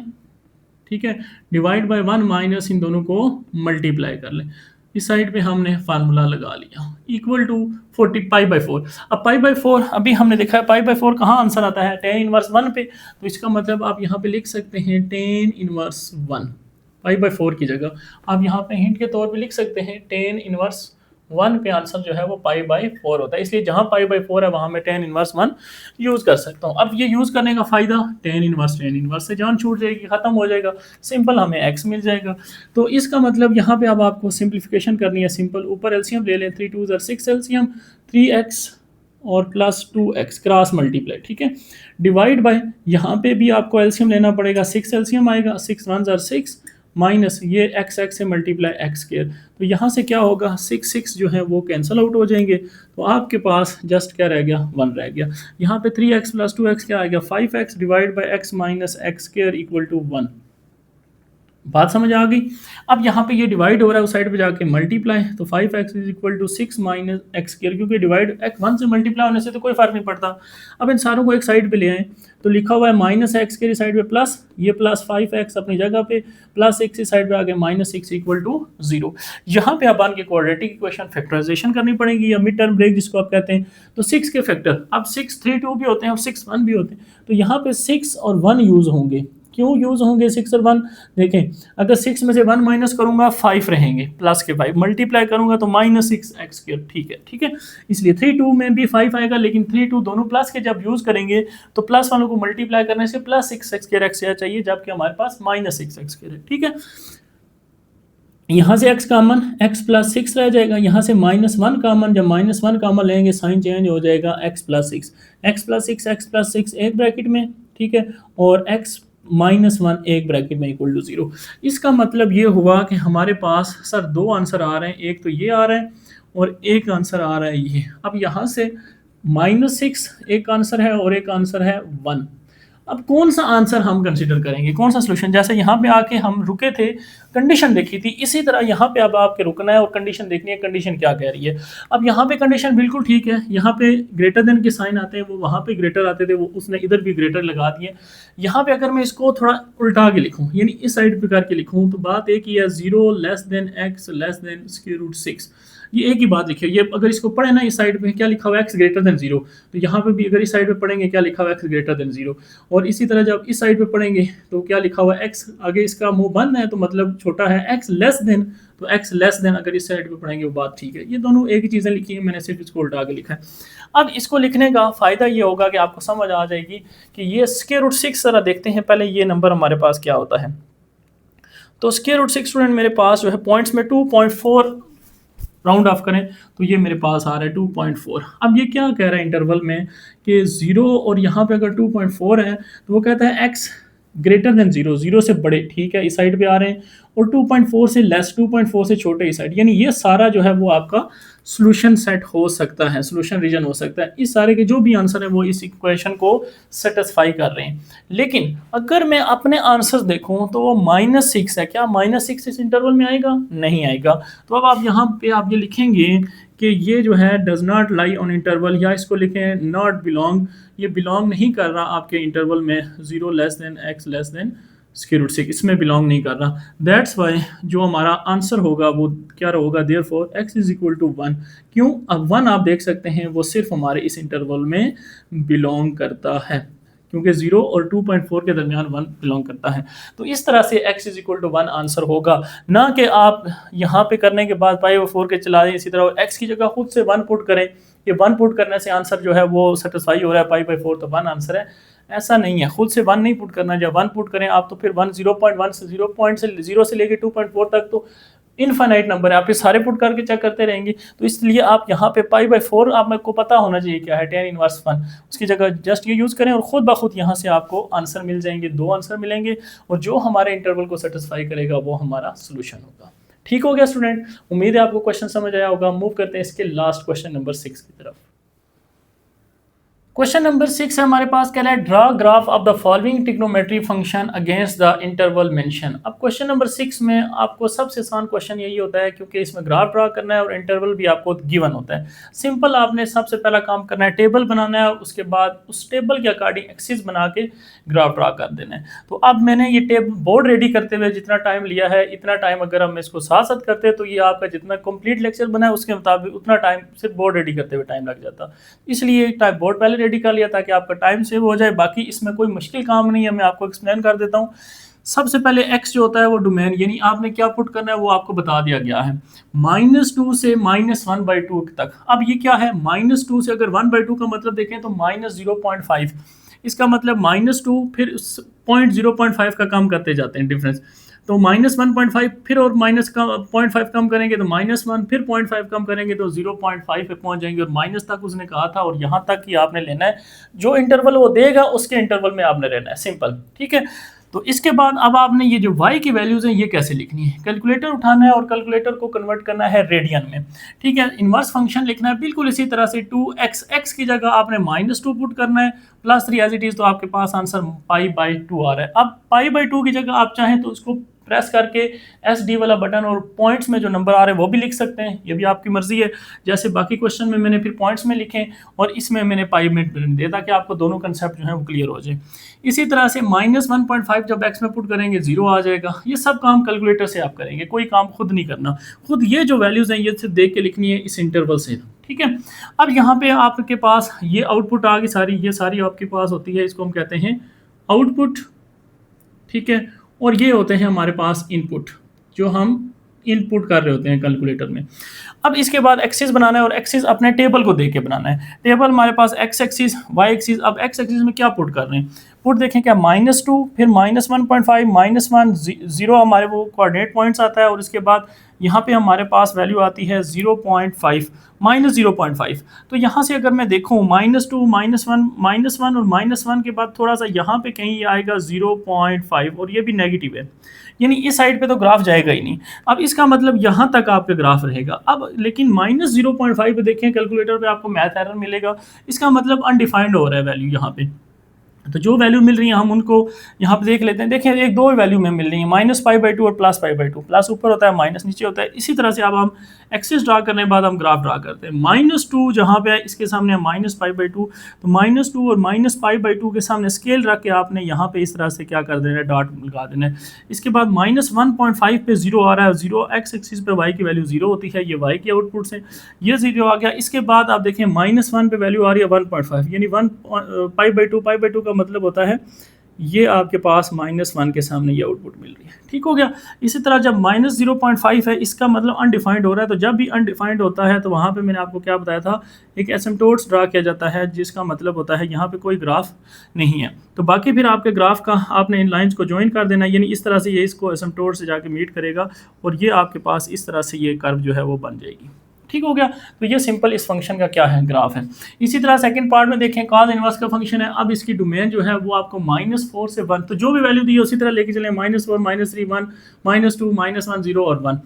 ठीक है, डिवाइड बाय 1 माइनस इन दोनों को मल्टीप्लाई कर लें, इस साइड पे हमने फार्मूला लगा लिया, इक्वल टू 40 π/4। अब π/4 अभी हमने देखा है π/4 कहाँ आंसर आता है, tan इनवर्स 1 पे, तो इसका मतलब आप यहाँ पे लिख सकते हैं tan इनवर्स 1 π/4 की जगह आप यहाँ पे हिंट के तौर पे लिख सकते हैं tan इनवर्स 1 पे आंसर जो है वो π/4 होता है, इसलिए जहाँ π/4 है वहाँ मैं tan इनवर्स 1 यूज़ कर सकता हूँ। अब ये यूज़ करने का फ़ायदा, tan इनवर्स से जान छूट जाएगी, ख़त्म हो जाएगा, सिंपल हमें x मिल जाएगा। तो इसका मतलब यहाँ पे अब आपको सिंप्लीफिकेशन करनी है सिंपल, ऊपर एलसीएम ले लें, 3 2 6 एलसीएम, 3x और प्लस 2x क्रॉस मल्टीप्लाई, ठीक है, डिवाइड बाय, यहाँ पे भी आपको एलसीएम लेना पड़ेगा, 6 एलसीएम आएगा, 6 1 6 माइनस ये x से मल्टीप्लाई x स्क्वायर, तो यहाँ से क्या होगा, 6 जो है वो कैंसिल आउट हो जाएंगे, तो आपके पास जस्ट क्या रह गया, 1 रह गया। यहाँ पे 3x प्लस 2x क्या आ गया, 5x divide by x minus x square equal to 1। बात समझ आ गई। अब यहाँ पे ये डिवाइड हो रहा है, उस साइड पे जाके मल्टीप्लाई, तो 5x is equal to 6 minus x square, क्योंकि डिवाइड x 1 से मल्टीप्लाई होने से तो कोई फर्क नहीं पड़ता। अब इन सारों को एक साइड पे ले आए, तो लिखा हुआ है माइनस एक्स स्क्वायर साइड पे प्लस, ये प्लस 5x अपनी जगह पे, प्लस 6 इस साइड पे आ गया माइनस 6 इक्वल टू 0। यहाँ पे आप के क्वाड्रेटिक इक्वेशन फैक्टराइजेशन करनी पड़ेगी या मिड टर्म ब्रेक जिसको आप कहते हैं, तो 6 के फैक्टर, अब 6 3 2 भी होते हैं और 6 1 भी होते हैं, तो यहाँ पे 6 और 1 यूज़ होंगे। क्यों यूज़ होंगे 6 और 1, देखें अगर 6 में से 1 माइनस करूंगा 5 रहेंगे, प्लस के 5 मल्टीप्लाई करूंगा तो माइनस 6 एक्स स्क्वायर, ठीक है, इसलिए 3 2 में भी 5 आएगा, लेकिन 3 2 दोनों प्लस के जब यूज़ करेंगे तो प्लस वालों को मल्टीप्लाई करने से प्लस 6 एक्स स्क्वायर एक्स चाहिए, जबकि हमारे पास माइनस 6 एक्स स्क्वायर है, ठीक है। यहाँ से x कॉमन, x प्लस 6 रह जाएगा, यहाँ से -1 कॉमन, जब -1 कॉमन लेंगे साइन चेंज हो जाएगा, x प्लस 6 x प्लस 6 एक ब्रैकेट में, ठीक है, और x -1 एक ब्रैकेट में इक्वल टू 0। इसका मतलब ये हुआ कि हमारे पास सर 2 आंसर आ रहे हैं, एक तो ये आ रहा है और एक आंसर आ रहा है ये। अब यहाँ से -6 एक आंसर है और एक आंसर है 1। अब कौन सा आंसर हम कंसीडर करेंगे, कौन सा सोल्यूशन, जैसे यहाँ पे आके हम रुके थे, कंडीशन देखी थी, इसी तरह यहाँ पे अब आपके रुकना है और कंडीशन देखनी है, कंडीशन क्या कह रही है। अब यहाँ पे कंडीशन बिल्कुल ठीक है, यहाँ पे ग्रेटर देन के साइन आते हैं, वो वहाँ पे ग्रेटर आते थे, वो उसने इधर भी ग्रेटर लगा दिए। यहाँ पे अगर मैं इसको थोड़ा उल्टा के लिखूँ, यानी इस साइड पे करके लिखूँ, तो बात एक ही है, 0 less than x less than square root 6, ये एक ही बात लिखी है। ये अगर इसको पढ़े ना, इस साइड पे क्या लिखा हुआ है, x ग्रेटर देन 0, तो यहाँ पे भी अगर इस साइड पे पढ़ेंगे क्या लिखा हुआ है, x ग्रेटर देन 0, और इसी तरह जब इस साइड पे पढ़ेंगे तो क्या लिखा हुआ है, x आगे इसका मुंह बंद है तो मतलब छोटा है, x लेस देन, तो x लेस देन अगर इस साइड पे पढ़ेंगे वो बात ठीक है। ये दोनों एक ही चीज़ें लिखी है, मैंने सिर्फ इसको उल्टा के लिखा है। अब इसको लिखने का फ़ायदा ये होगा कि आपको समझ आ जाएगी कि ये स्क्वायर रूट 6 ज़रा देखते हैं पहले, ये नंबर हमारे पास क्या होता है। तो स्क्वायर रूट 6 स्टूडेंट मेरे पास जो है पॉइंट्स में 2.4 राउंड ऑफ करें तो ये मेरे पास आ रहा है 2.4। अब ये क्या कह रहा है इंटरवल में कि 0 और यहाँ पे अगर 2.4 है तो वो कहता है x ग्रेटर देन 0, 0 से बड़े, ठीक है, इस साइड पे आ रहे हैं, और 2.4 से लेस, 2.4 से छोटे इस साइड, यानी ये सारा जो है वो आपका सॉल्यूशन सेट हो सकता है, सॉल्यूशन रीजन हो सकता है। इस सारे के जो भी आंसर है वो इस इक्वेशन को सेटिस्फाई कर रहे हैं। लेकिन अगर मैं अपने आंसर देखूं तो वो -6 है, क्या -6 इस इंटरवल में आएगा? नहीं आएगा। तो अब आप यहाँ पे आप ये लिखेंगे कि ये जो है does not lie on interval, या इसको लिखें नॉट बिलोंग, ये बिलोंग नहीं कर रहा आपके इंटरवल में 0 less than x less then √6, इसमें बिलोंग नहीं कर रहा। दैट्स वाई जो हमारा आंसर होगा वो क्या होगा, therefore x is equal to 1। क्यों? अब 1 आप देख सकते हैं वो सिर्फ हमारे इस इंटरवल में बिलोंग करता है, क्योंकि 0 और 2.4 के दरमियान 1 बिलोंग करता है। तो इस तरह से x is equal to 1 answer होगा, ना कि आप यहाँ पे करने के बाद π/4 के चला दें, इसी तरह x की जगह खुद से 1 पुट करें, ये 1 पुट करने से आंसर जो है वो सेटिस्फाई हो रहा है, π/4 तो 1 आंसर है। ऐसा नहीं है, खुद से 1 नहीं पुट करना, जब 1 पुट करें आप तो फिर 1 0.1 से 0 से लेके 2.4 तक तो इनफाइनाइट नंबर है, आप ये सारे पुट करके चेक करते रहेंगे। तो इसलिए आप यहाँ पे π/4 आपको पता होना चाहिए क्या है, tan इनवर्स 1, उसकी जगह जस्ट ये यूज़ करें और खुद ब खुद यहाँ से आपको आंसर मिल जाएंगे, 2 आंसर मिलेंगे, और जो हमारे इंटरवल को सेटिस्फाई करेगा वो हमारा सोल्यूशन होगा। ठीक हो गया स्टूडेंट? उम्मीद है आपको क्वेश्चन समझ आया होगा। मूव करते हैं इसके लास्ट क्वेश्चन नंबर 6 की तरफ। क्वेश्चन नंबर 6 है हमारे पास, कह रहा है draw graph of the following trigonometry function against the interval mention. अब क्वेश्चन नंबर 6 में आपको सबसे आसान क्वेश्चन यही होता है, क्योंकि इसमें ग्राफ ड्रा करना है और इंटरवल भी आपको गिवन होता है। सिंपल, आपने सबसे पहला काम करना है टेबल बनाना है, उसके बाद उस टेबल के अकॉर्डिंग एक्सिस बना के ग्राफ ड्रा कर देना है। तो अब मैंने ये टेबल बोर्ड रेडी करते हुए जितना टाइम लिया है, इतना टाइम अगर हम इसको साथ साथ करते हैं तो ये आपका जितना कंप्लीट लेक्चर बना है उसके मुताबिक उतना टाइम सिर्फ बोर्ड रेडी करते हुए टाइम लग जाता। इसलिए टाइप बोर्ड पहले रेडी कर लिया ताकि आपका टाइम सेव हो जाए। बाकी इसमें कोई मुश्किल काम नहीं है, मैं आपको एक्सप्लेन कर देता हूँ। सबसे पहले x जो होता है वो डोमेन, यानी आपने क्या पुट करना है वो आपको बता दिया गया है, -2 से -1/2 तक। अब ये क्या है, -2 से अगर 1/2 का मतलब देखें तो -0.5, इसका मतलब -2 फिर 0.5 का कम करते जाते हैं डिफरेंस, तो -1.5 फिर और माइनस का 0.5 कम करेंगे तो -1, फिर 0.5 कम करेंगे तो 0.5 पे पहुंच जाएंगे, और माइनस तक उसने कहा था, और यहाँ तक ही आपने लेना है, जो इंटरवल वो देगा उसके इंटरवल में आपने रहना है, सिंपल। ठीक है, तो इसके बाद अब आपने ये जो y की वैल्यूज हैं ये कैसे लिखनी है, कैलकुलेटर उठाना है और कैलकुलेटर को कन्वर्ट करना है रेडियन में। ठीक है, इनवर्स फंक्शन लिखना है बिल्कुल इसी तरह से, 2x की जगह आपने -2 पुट करना है, +3 एज इट इज, तो आपके पास आंसर π/2 आ रहा है। अब π/2 की जगह आप चाहें तो उसको प्रेस करके SD वाला बटन और पॉइंट्स में जो नंबर आ रहे हैं वो भी लिख सकते हैं, ये भी आपकी मर्जी है। जैसे बाकी क्वेश्चन में मैंने फिर पॉइंट्स में लिखे और इसमें मैंने पाई में दिया ताकि आपको दोनों कंसेप्ट जो है वो क्लियर हो जाए। इसी तरह से -1.5 जब x में पुट करेंगे 0 आ जाएगा। ये सब काम कैलकुलेटर से आप करेंगे, कोई काम खुद नहीं करना, खुद ये जो वैल्यूज़ हैं ये सिर्फ देख के लिखनी है इस इंटरवल से। ठीक है, अब यहाँ पे आपके पास ये आउटपुट आ गई सारी, ये सारी आपके पास होती है, इसको हम कहते हैं आउटपुट। ठीक है, और ये होते हैं हमारे पास इनपुट, जो हम इनपुट कर रहे होते हैं कैलकुलेटर में। अब इसके बाद एक्सिस बनाना है और एक्सिस अपने टेबल को देख के बनाना है। टेबल हमारे पास x एक्सिस, y एक्सिस। अब x एक्सिस में क्या पुट कर रहे हैं, पुट देखें क्या, -2 फिर -1.5 -1 0 हमारे वो कोऑर्डिनेट पॉइंट्स आता है, और इसके बाद यहाँ पे हमारे पास वैल्यू आती है 0.5 -0.5। तो यहाँ से अगर मैं देखूँ -2 -1 और -1 के बाद थोड़ा सा यहाँ पे कहीं आएगा 0.5, और ये भी नेगेटिव है, यानी इस साइड पे तो ग्राफ जाएगा ही नहीं। अब इसका मतलब यहाँ तक आपका ग्राफ रहेगा। अब लेकिन -0.5 पे देखें कैलकुलेटर पे आपको मैथ एरर मिलेगा, इसका मतलब अनडिफाइंड हो रहा है वैल्यू यहाँ पे। तो जो वैल्यू मिल रही है हम उनको यहाँ पे देख लेते हैं। देखें, एक दो वैल्यू में मिल रही है, -π/2 और +π/2, प्लस ऊपर होता है माइनस नीचे होता है। इसी तरह से अब हम एक्सिस ड्रा करने के बाद हम ग्राफ ड्रा करते हैं। -2 जहाँ पे है इसके सामने -π/2, तो -2 और -π/2 के सामने स्केल रख के आपने यहाँ पे इस तरह से क्या कर देना है, डॉट लगा देना है। इसके बाद -1.5 पे 0 आ रहा है, 0 x एक्सिस पे y की वैल्यू 0 होती है, ये y के आउटपुट से ये 0 आ गया। इसके बाद आप देखें -1 पे वैल्यू आ रही है 1.5, यानी 1 π/2 का मतलब होता है ये आपके पास -1 के सामने ये आउटपुट मिल रही है। ठीक हो गया। इसी तरह जब -0.5 है, इसका मतलब अनडिफाइंड हो रहा है, तो जब भी अनडिफाइंड होता है तो वहाँ पे मैंने आपको क्या बताया था, एक एसिम्पटोट्स ड्रा किया जाता है, जिसका मतलब होता है यहाँ पे कोई ग्राफ नहीं है। तो बाकी फिर आपके ग्राफ का आपने इन लाइंस को ज्वाइन कर देना, यानी इस तरह से ये इसको एसिम्पटोट से जाके मीट करेगा और ये आपके पास इस तरह से ये कर्व जो है वो बन जाएगी। ठीक हो गया। तो ये सिंपल इस फंक्शन का क्या है, ग्राफ है। इसी तरह सेकंड पार्ट में देखें, कॉस इनवर्स का फंक्शन है। अब इसकी डोमेन जो है वो आपको -4 से 1, तो जो भी वैल्यू दी है उसी तरह लेके चलें, -4 -3 1 -2 -1 0 और 1।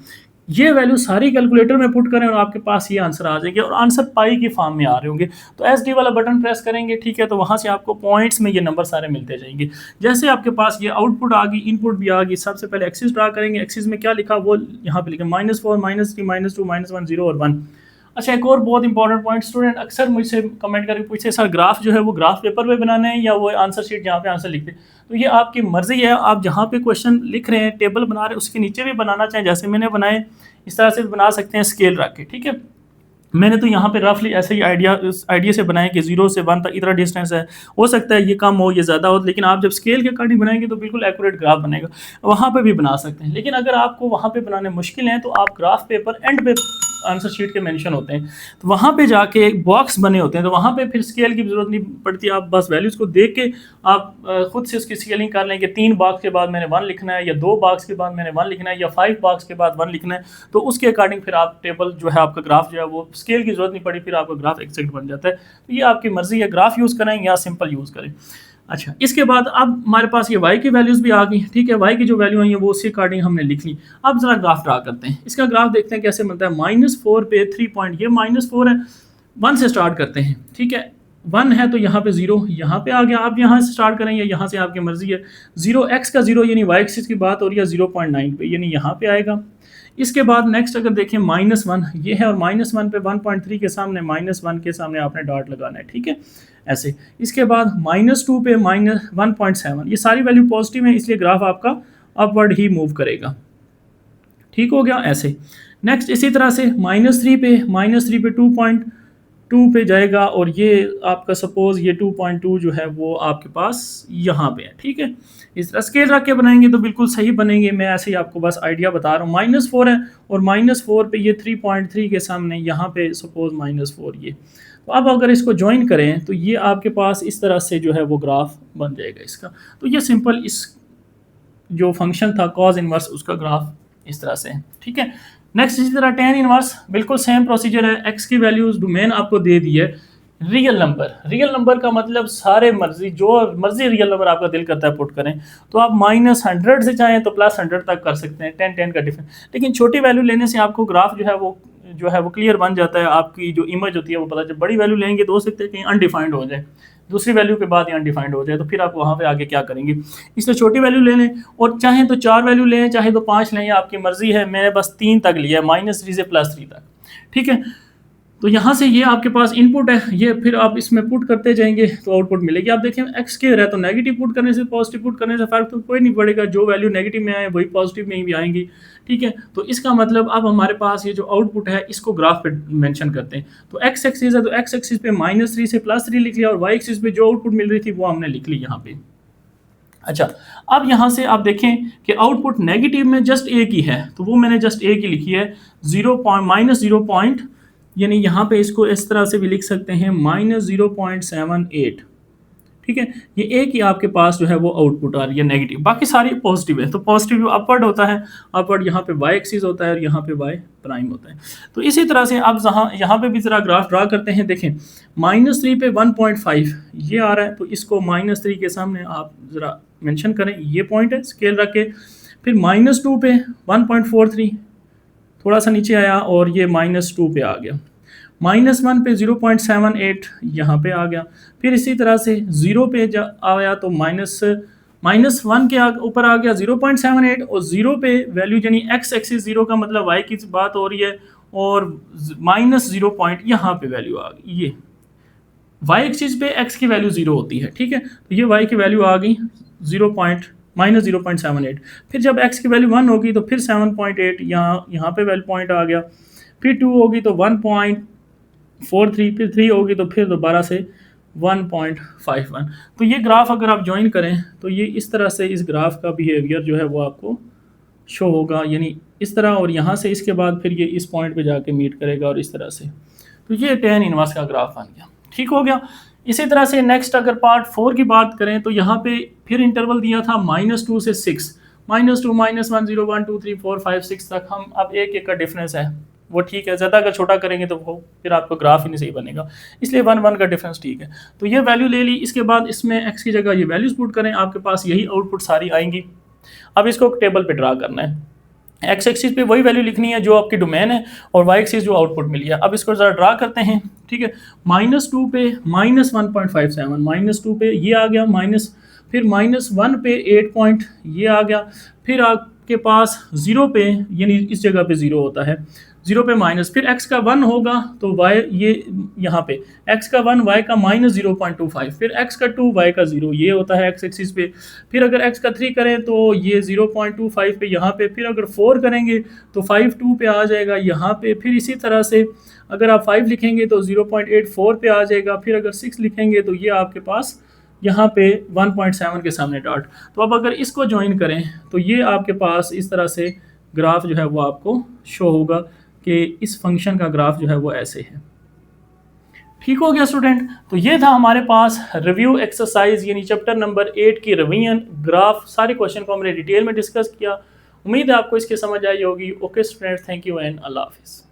ये वैल्यू सारी कैलकुलेटर में पुट करें और आपके पास ये आंसर आ जाएंगे और आंसर पाई की फॉर्म में आ रहे होंगे। तो SD वाला बटन प्रेस करेंगे, ठीक है, तो वहाँ से आपको पॉइंट्स में ये नंबर सारे मिलते जाएंगे। जैसे आपके पास ये आउटपुट आ गई, इनपुट भी आ गई, सबसे पहले एक्सिस ड्रा करेंगे। एक्सिस में क्या लिखा वो यहाँ पे लिखें, -4 -3 -2 -1 0 और 1। अच्छा, एक और बहुत इंपॉर्टेंट पॉइंट, स्टूडेंट अक्सर मुझसे कमेंट करके पूछे सर ग्राफ जो है वो ग्राफ पेपर पे बनाना है या वो आंसर शीट जहाँ पे आंसर लिखते हैं। तो ये आपकी मर्जी है, आप जहाँ पे क्वेश्चन लिख रहे हैं, टेबल बना रहे हैं, उसके नीचे भी बनाना चाहें जैसे मैंने बनाए, इस तरह से भी बना सकते हैं स्केल रख के, ठीक है। मैंने तो यहाँ पे रफली ऐसे ही आइडिया से बनाया कि 0 से 1 तक इतना डिस्टेंस है, हो सकता है ये कम हो ये ज़्यादा हो, लेकिन आप जब स्केल के अकॉर्डिंग बनाएंगे तो बिल्कुल एक्यूरेट ग्राफ बनेगा। वहाँ पे भी बना सकते हैं, लेकिन अगर आपको वहाँ पे बनाने मुश्किल हैं तो आप ग्राफ पेपर एंड पे आंसर शीट के मेंशन होते हैं, तो वहाँ पे जाके एक बॉक्स बने होते हैं, तो वहाँ पे फिर स्केल की जरूरत नहीं पड़ती। आप बस वैल्यूज़ को देख के आप खुद से उसकी स्केलिंग कर लें कि 3 बॉक्स के बाद मैंने 1 लिखना है, या 2 बॉक्स के बाद मैंने 1 लिखना है, या 5 बॉक्स के बाद 1 लिखना है। तो उसके अकॉर्डिंग फिर आप टेबल जो है, आपका ग्राफ जो है वो स्केल की जरूरत नहीं पड़ी, फिर आपका ग्राफ एग्जैक्ट बन जाता है। तो ये आपकी मर्जी है, ग्राफ यूज़ करें या सिंपल यूज़ करें। अच्छा, इसके बाद अब हमारे पास ये y की वैल्यूज़ भी आ गई, ठीक है। y की जो वैल्यू आई है वो उसी अकॉर्डिंग हमने लिख ली। अब जरा ग्राफ ड्रा करते हैं, इसका ग्राफ देखते हैं कैसे बनता है। -4 पे 3 पॉइंट, ये -4 है, 1 से स्टार्ट करते हैं, ठीक है। 1 है तो यहाँ पे 0 यहाँ पे आ गया। आप यहाँ से स्टार्ट करें या यहाँ से, आपकी मर्जी है। 0 x का 0 यानी y एक्सिस की बात हो रही है, 0.9 पे यानी यहाँ पे आएगा। इसके बाद नेक्स्ट अगर देखें -1 ये है, और -1 पे 1.3 के सामने, -1 के सामने आपने डॉट लगाना है, ठीक है, ऐसे। इसके बाद -2 पे -1.7, ये सारी वैल्यू पॉजिटिव है, इसलिए ग्राफ आपका अपवर्ड ही मूव करेगा, ठीक हो गया, ऐसे। नेक्स्ट इसी तरह से -3 पे 2.2 पे जाएगा, और ये आपका सपोज ये 2.2 जो है वो आपके पास यहाँ पे है, ठीक है। इस तरह स्केल रख के बनाएंगे तो बिल्कुल सही बनेंगे। मैं ऐसे ही आपको बस आइडिया बता रहा हूँ। -4 है और -4 पे ये 3.3 के सामने यहाँ पे सपोज -4 ये। तो अब अगर इसको ज्वाइन करें तो ये आपके पास इस तरह से जो है वो ग्राफ बन जाएगा इसका। तो ये सिंपल इस जो फंक्शन था कॉस इनवर्स, उसका ग्राफ इस तरह से है, ठीक है। नेक्स्ट इसी तरह tan इनवर्स, बिल्कुल सेम प्रोसीजर है। x की वैल्यूज डोमेन आपको दे दी है, रियल नंबर का मतलब सारे मर्जी, जो मर्जी रियल नंबर आपका दिल करता है पुट करें। तो आप -100 से चाहें तो +100 तक कर सकते हैं, 10 का डिफरेंस। लेकिन छोटी वैल्यू लेने से आपको ग्राफ जो है वो क्लियर बन जाता है, आपकी जो इमेज होती है वो पता। जब बड़ी वैल्यू लेंगे तो हो सकता है कहीं अनडिफाइंड हो जाए, दूसरी वैल्यू के बाद ये अनडिफाइंड हो जाए, तो फिर आप वहाँ पे आगे क्या करेंगे। इसलिए छोटी वैल्यू ले लें, और चाहें तो 4 वैल्यू लें, चाहे तो 5 लें, आपकी मर्जी है। मैंने बस 3 तक लिया है, -3 से +3 तक, ठीक है। तो यहाँ से ये आपके पास इनपुट है, ये फिर आप इसमें पुट करते जाएंगे तो आउटपुट मिलेगी। आप देखें एक्स स्क्वायर है, तो नेगेटिव पुट करने से पॉजिटिव पुट करने से फर्क तो कोई नहीं पड़ेगा, जो वैल्यू नेगेटिव में आए वही पॉजिटिव में भी आएंगी, ठीक है। तो इसका मतलब अब हमारे पास ये जो आउटपुट है इसको ग्राफ पे मेंशन करते हैं। तो एक्स एक्सिस है, तो एक्स एक्सिस पे -3 से +3 लिख लिया, और वाई एक्सिस पे जो आउटपुट मिल रही थी वो हमने लिख ली यहाँ पे। अच्छा, अब यहाँ से आप देखें कि आउटपुट नेगेटिव में जस्ट ए की है, तो वो मैंने जस्ट ए की लिखी है, -0 यानी यहाँ पे इसको इस तरह से भी लिख सकते हैं -0.78, ठीक है। ये ए की आपके पास जो है वो आउटपुट आ रही है नेगेटिव, बाकी सारी पॉजिटिव है। तो पॉजिटिव अपवर्ड होता है, अपवर्ड यहाँ पे वाई एक्सिस होता है और यहाँ पे वाई प्राइम होता है। तो इसी तरह से अब यहाँ पे भी ज़रा ग्राफ ड्रा करते हैं। देखें -3 पे 1.5 ये आ रहा है, तो इसको -3 के सामने आप ज़रा मेंशन करें, ये पॉइंट है, स्केल रख के। फिर -2 पे 1.43 थोड़ा सा नीचे आया, और ये -2 पे आ गया। -1 पे 0.78 यहाँ पे आ गया। फिर इसी तरह से 0 पे आया तो -1 के ऊपर आ गया 0.78, और 0 पे वैल्यू यानी एक्स एक्सिस 0 का मतलब y की बात हो रही है, और -0 पॉइंट यहाँ पे वैल्यू आ गई। ये y एक्सिस पे x की वैल्यू 0 होती है, ठीक है। तो ये y की वैल्यू आ गई -0.78। फिर जब x की वैल्यू 1 होगी तो फिर 7.8 यहाँ पे वैल्यू पॉइंट आ गया। फिर 2 होगी तो 1.43, फिर 3 होगी तो फिर दोबारा से 1.51। तो ये ग्राफ अगर आप ज्वाइन करें तो ये इस तरह से इस ग्राफ का बिहेवियर जो है वो आपको शो होगा, यानी इस तरह, और यहाँ से इसके बाद फिर ये इस पॉइंट पे जाके मीट करेगा, और इस तरह से। तो ये tan इनवर्स का ग्राफ बन गया, ठीक हो गया। इसी तरह से नेक्स्ट अगर पार्ट 4 की बात करें तो यहाँ पे फिर इंटरवल दिया था -2 से 6, -2 -1 0 1 2 3 4 5 6 तक। हम अब एक का डिफरेंस है, वो ठीक है, ज़्यादा अगर छोटा करेंगे तो वो फिर आपको ग्राफ ही नहीं सही बनेगा, इसलिए 1 1 का डिफरेंस ठीक है। तो ये वैल्यू ले ली, इसके बाद इसमें एक्स की जगह ये वैल्यूज़ पुट करें, आपके पास यही आउटपुट सारी आएंगी। अब इसको टेबल पे ड्रा करना है, एक्स एक्सिस पे वही वैल्यू लिखनी है जो आपकी डोमेन है और वाई एक्सिस जो आउटपुट मिली है। अब इसको ज़रा ड्रा करते हैं, ठीक है। -2 पे -1.57, -2 पे ये आ गया माइनस, फिर -1 पे 8 पॉइंट ये आ गया, फिर आपके पास 0 पे, यानी इस जगह पे 0 होता है, 0 पे माइनस, फिर x का 1 होगा तो y ये यहाँ पे x का 1 y का -0.25, फिर x का 2 y का 0 ये होता है x एक्सिस पे, फिर अगर x का 3 करें तो ये 0.25 पे यहाँ पे, फिर अगर 4 करेंगे तो 5 2 पे आ जाएगा यहाँ पे, फिर इसी तरह से अगर आप 5 लिखेंगे तो 0.84 पे आ जाएगा, फिर अगर 6 लिखेंगे तो ये आपके पास यहाँ पे 1.7 के सामने डॉट। तो अब अगर इसको ज्वाइन करें तो ये आपके पास इस तरह से ग्राफ जो है वो आपको शो होगा कि इस फंक्शन का ग्राफ जो है वो ऐसे है। ठीक हो गया स्टूडेंट, तो ये था हमारे पास रिव्यू एक्सरसाइज यानी चैप्टर नंबर 8 की रिवीजन ग्राफ। सारे क्वेश्चन को हमने डिटेल में डिस्कस किया, उम्मीद है आपको इसकी समझ आई होगी। Okay student, thank you and अल्लाह हाफिज़।